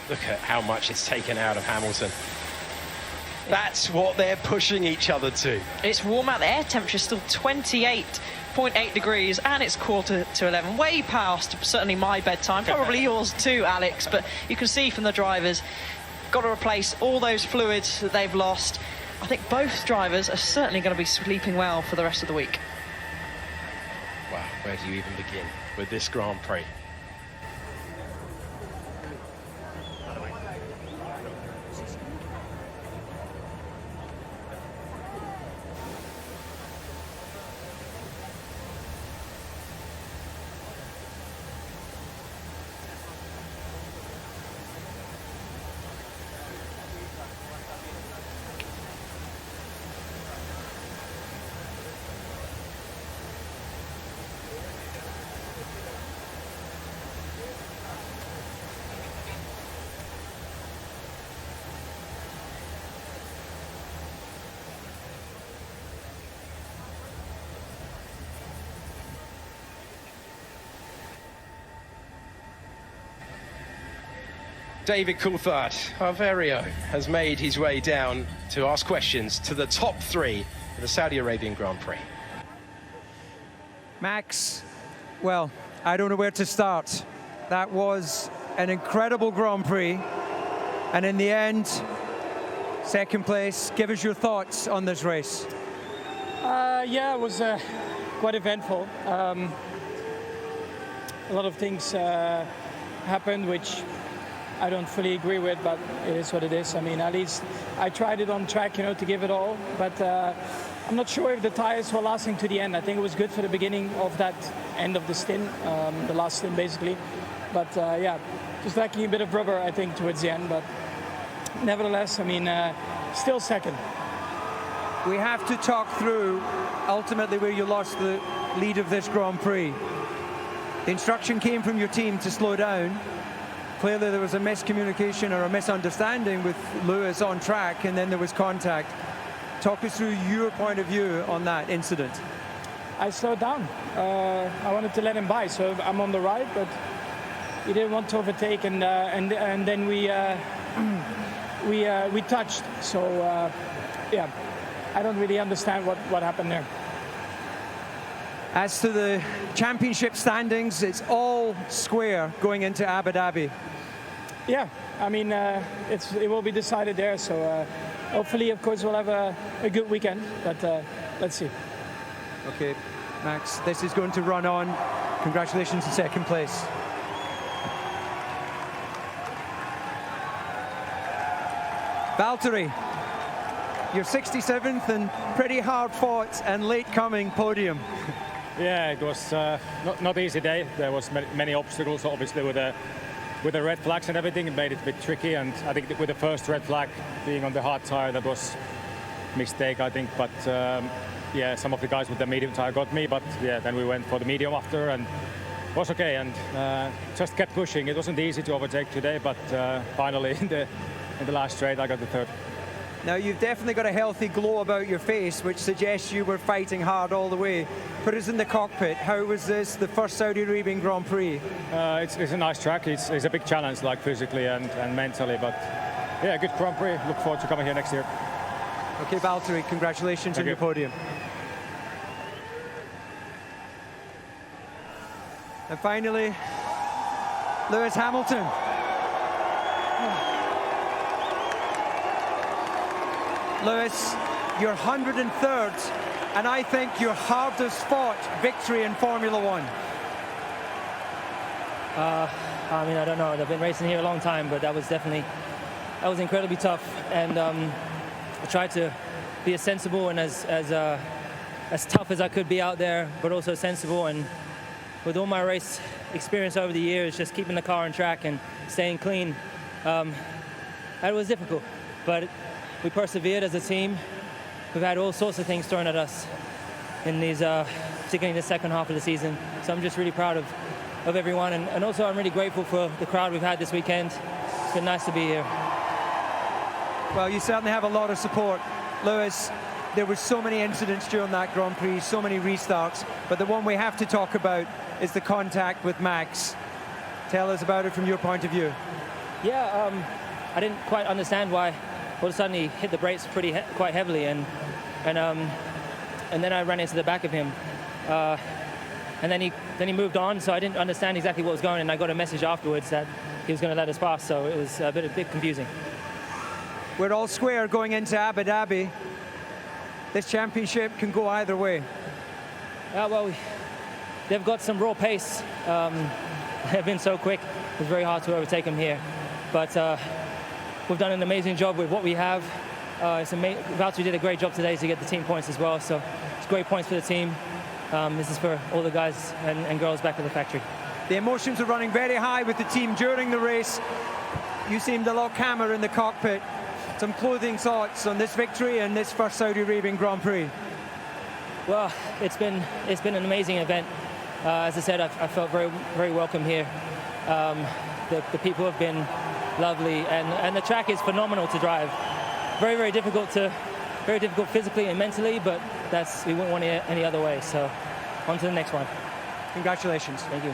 Look at how much it's taken out of Hamilton. That's what they're pushing each other to. It's warm out. The air temperature is still 28.8 degrees, and it's 11:15, way past certainly my bedtime, probably yours too, Alex. But you can see from the drivers, got to replace all those fluids that they've lost. I think both drivers are certainly going to be sleeping well for the rest of the week. Wow, where do you even begin with this Grand Prix? David Coulthard, our very own, has made his way down to ask questions to the top three of the Saudi Arabian Grand Prix. Max, well, I don't know where to start. That was an incredible Grand Prix. And in the end, second place. Give us your thoughts on this race. Yeah, it was quite eventful. A lot of things happened which I don't fully agree with, but it is what it is. I mean, at least I tried it on track, you know, to give it all. But I'm not sure if the tires were lasting to the end. I think it was good for the beginning of that end of the stint, the last stint basically. But yeah, just lacking a bit of rubber, I think, towards the end. But nevertheless, I mean, still second. We have to talk through ultimately where you lost the lead of this Grand Prix. The instruction came from your team to slow down. Clearly there was a miscommunication or a misunderstanding with Lewis on track, and then there was contact. Talk us through your point of view on that incident. I slowed down. I wanted to let him by, so I'm on the right, but he didn't want to overtake, and then we touched. So yeah, I don't really understand what happened there. As to the championship standings, it's all square going into Abu Dhabi. Yeah, I mean, it will be decided there. So hopefully, of course, we'll have a good weekend. But let's see. Okay, Max, this is going to run on. Congratulations in second place. Valtteri, your 67th and pretty hard fought and late coming podium. Yeah, it was not easy day. There was many obstacles, obviously, with the red flags and everything. It made it a bit tricky, and I think with the first red flag being on the hard tire, that was a mistake, I think. But yeah, some of the guys with the medium tire got me, but yeah, then we went for the medium after, and it was okay, and just kept pushing. It wasn't easy to overtake today, but finally in the last straight, I got the third. Now, you've definitely got a healthy glow about your face, which suggests you were fighting hard all the way. Put us in the cockpit. How was this, the first Saudi Arabian Grand Prix? It's a nice track. It's a big challenge, like physically and mentally, but yeah, good Grand Prix. Look forward to coming here next year. Okay, Valtteri, congratulations on your podium. And finally, Lewis Hamilton. Lewis, your 103rd, and I think your hardest fought victory in Formula One. I mean, I don't know. I've been racing here a long time, but that was incredibly tough. And I tried to be as sensible and as tough as I could be out there, but also sensible. And with all my race experience over the years, just keeping the car on track and staying clean, it was difficult. But we persevered as a team. We've had all sorts of things thrown at us in these, particularly in the second half of the season. So I'm just really proud of everyone, and also I'm really grateful for the crowd we've had this weekend. It's been nice to be here. Well, you certainly have a lot of support. Lewis, there were so many incidents during that Grand Prix, so many restarts, but the one we have to talk about is the contact with Max. Tell us about it from your point of view. Yeah, I didn't quite understand why all of a sudden he hit the brakes quite heavily, and then I ran into the back of him, and then he moved on. So I didn't understand exactly what was going on, and I got a message afterwards that he was going to let us pass. So it was a bit confusing. We're all square going into Abu Dhabi. This championship can go either way. Well, they've got some raw pace. They've been so quick. It's very hard to overtake them here, but we've done an amazing job with what we have. Valtteri did a great job today to get the team points as well, so it's great points for the team. This is for all the guys and girls back at the factory. The emotions are running very high with the team during the race. You seemed a lot calmer in the cockpit. Some clothing thoughts on this victory and this first Saudi Arabian Grand Prix? Well, it's been an amazing event. As I said, I felt very, very welcome here. The people have been lovely, and the track is phenomenal to drive. Very, very difficult physically and mentally, but we wouldn't want it any other way. So on to the next one. Congratulations. Thank you.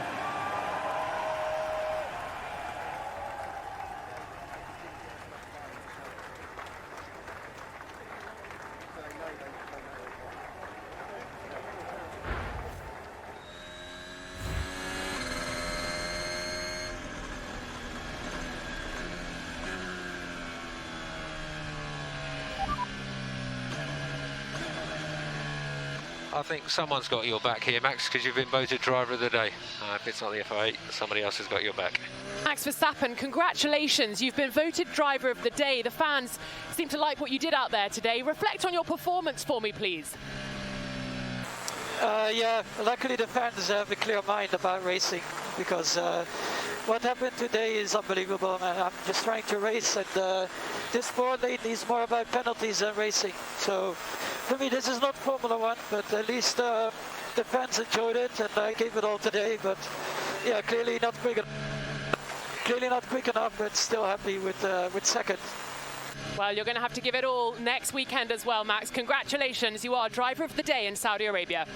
I think someone's got your back here, Max, because you've been voted driver of the day. If it's not the FIA, somebody else has got your back. Max Verstappen, congratulations. You've been voted driver of the day. The fans seem to like what you did out there today. Reflect on your performance for me, please. Yeah, luckily the fans have a clear mind about racing, because what happened today is unbelievable, man. I'm just trying to race, and this sport lately is more about penalties than racing. So for me, this is not Formula One, but at least the fans enjoyed it, and I gave it all today. But yeah, clearly not quick enough, but still happy with second. Well, you're going to have to give it all next weekend as well, Max. Congratulations, you are driver of the day in Saudi Arabia.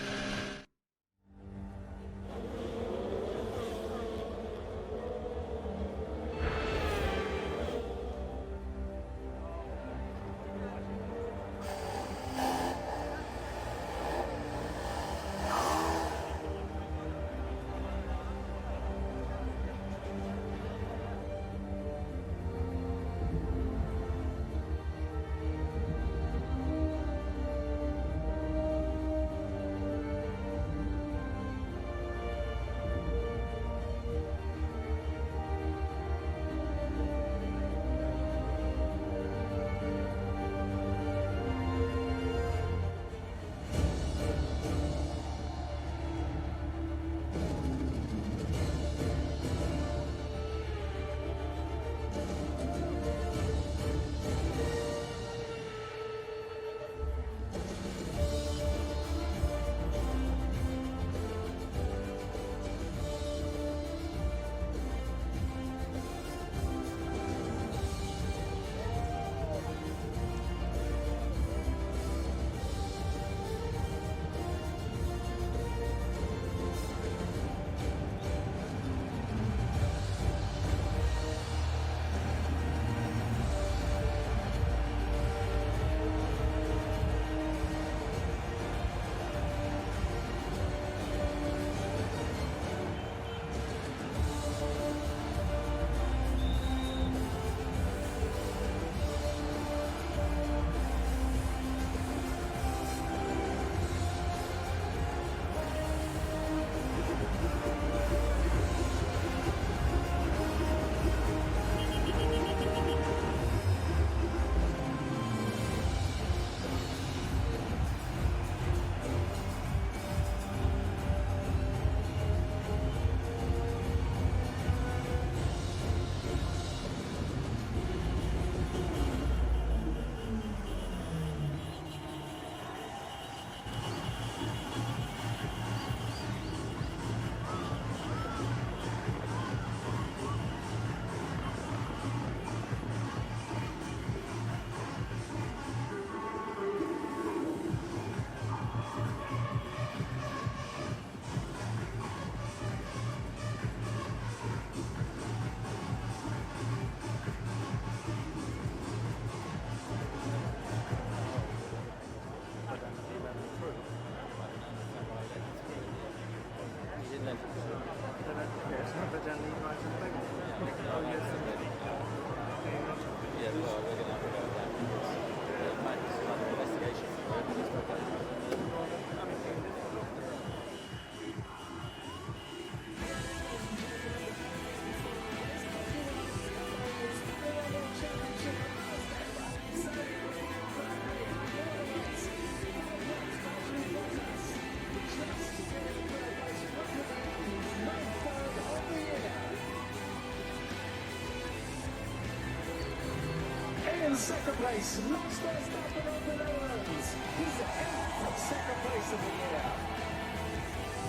In second place, Max Verstappen of the Netherlands. He's the 8th second place of the year.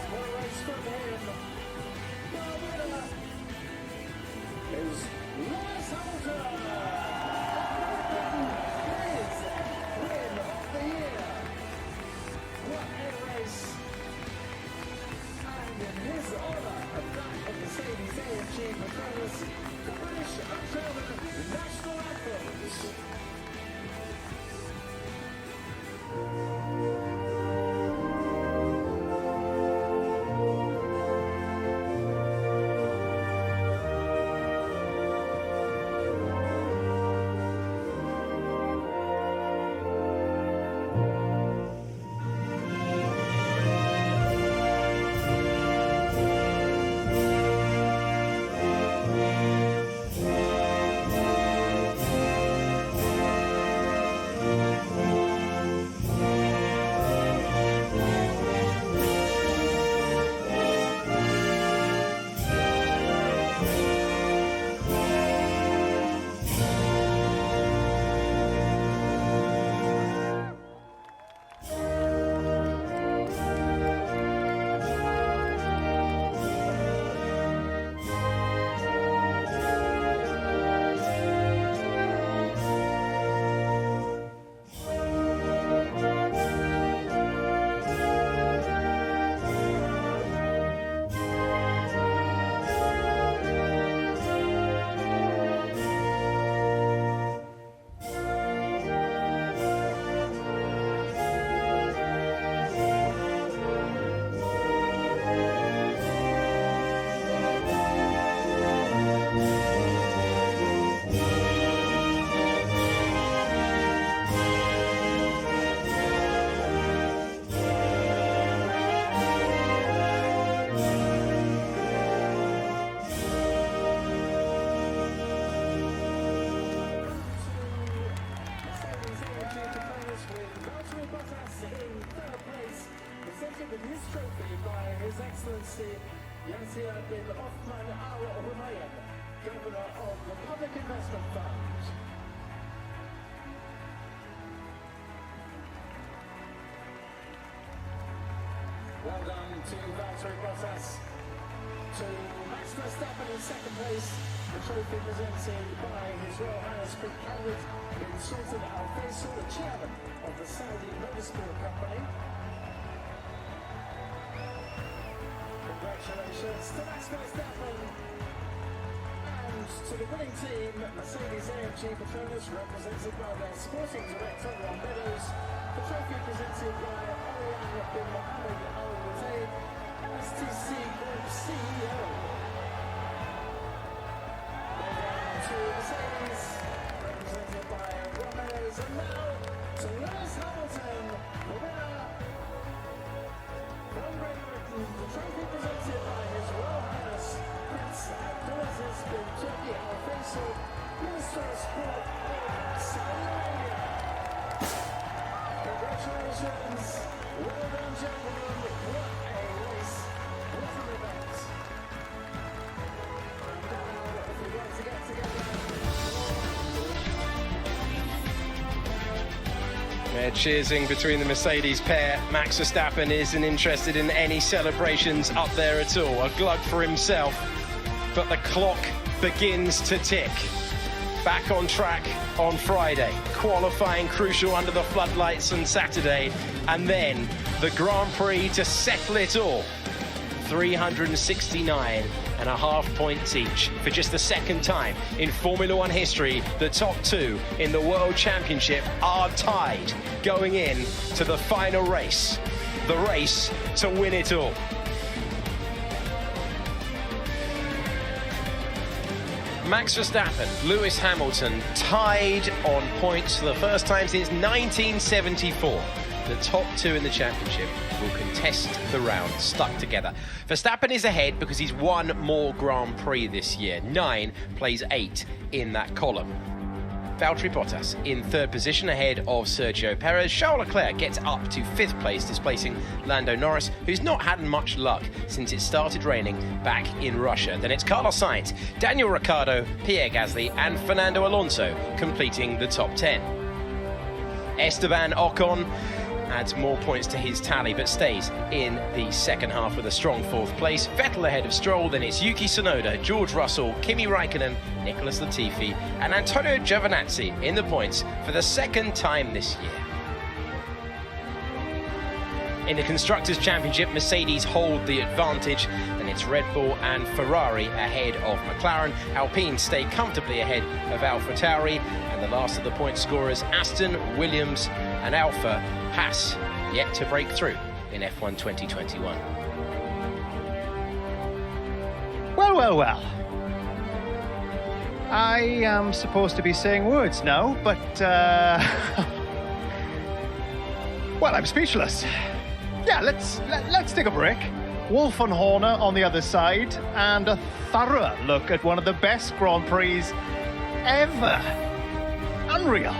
What a race from him. The winner is Lewis Hamilton. His win of the year. What a race. And in his honour, a back of Mercedes-AMG McLaren, the British and German national anthems. Excellency Yasir bin Othman Al Rumayyan, Governor of the Public Investment Fund. Well done to Valtteri Bottas. To Max Verstappen in second place, the trophy presented by His Royal Highness Prince Albert bin Sultan Al Faisal, the chairman of the Saudi Motorsport Company. Congratulations to Max Verstappen and to the winning team, Mercedes-AMG Petronas, represented by their sporting director, Ron Meadows. The trophy presented by Arabian bin Mohammed Al Rutaid, STC Group CEO. Then to Mercedes, represented by Ron Meadows, and now to Lewis Hamilton, the winner. From Great Britain, the trophy presented by His Royal Highness Prince Abdulaziz bin Turki Al Faisal, Minister of Sport of Saudi Arabia. Congratulations, well done gentlemen, what a race, what an event. And now, if we'd like to get together. They're cheersing between the Mercedes pair. Max Verstappen isn't interested in any celebrations up there at all. A glug for himself, but the clock begins to tick. Back on track on Friday, qualifying crucial under the floodlights on Saturday, and then the Grand Prix to settle it all. 369.5 points each. For just the second time in Formula One history, the top two in the World Championship are tied going in to the final race. The race to win it all. Max Verstappen, Lewis Hamilton tied on points for the first time since 1974. The top two in the championship will contest the round stuck together. Verstappen is ahead because he's won more Grand Prix this year. 9 plays 8 in that column. Valtteri Bottas in third position ahead of Sergio Perez. Charles Leclerc gets up to 5th place, displacing Lando Norris, who's not had much luck since it started raining back in Russia. Then it's Carlos Sainz, Daniel Ricciardo, Pierre Gasly and Fernando Alonso completing the top 10. Esteban Ocon adds more points to his tally but stays in the second half with a strong 4th place. Vettel ahead of Stroll, then it's Yuki Tsunoda, George Russell, Kimi Raikkonen, Nicholas Latifi and Antonio Giovinazzi in the points for the second time this year. In the Constructors' Championship, Mercedes hold the advantage, and it's Red Bull and Ferrari ahead of McLaren. Alpine stay comfortably ahead of AlphaTauri, and the last of the point scorers, Aston, Williams and Alfa Haas, yet to break through in F1 2021. Well, well, well. I am supposed to be saying words now, but, well, I'm speechless. Yeah, let's take a break. Wolf and Horner on the other side, and a thorough look at one of the best Grand Prix ever. Unreal.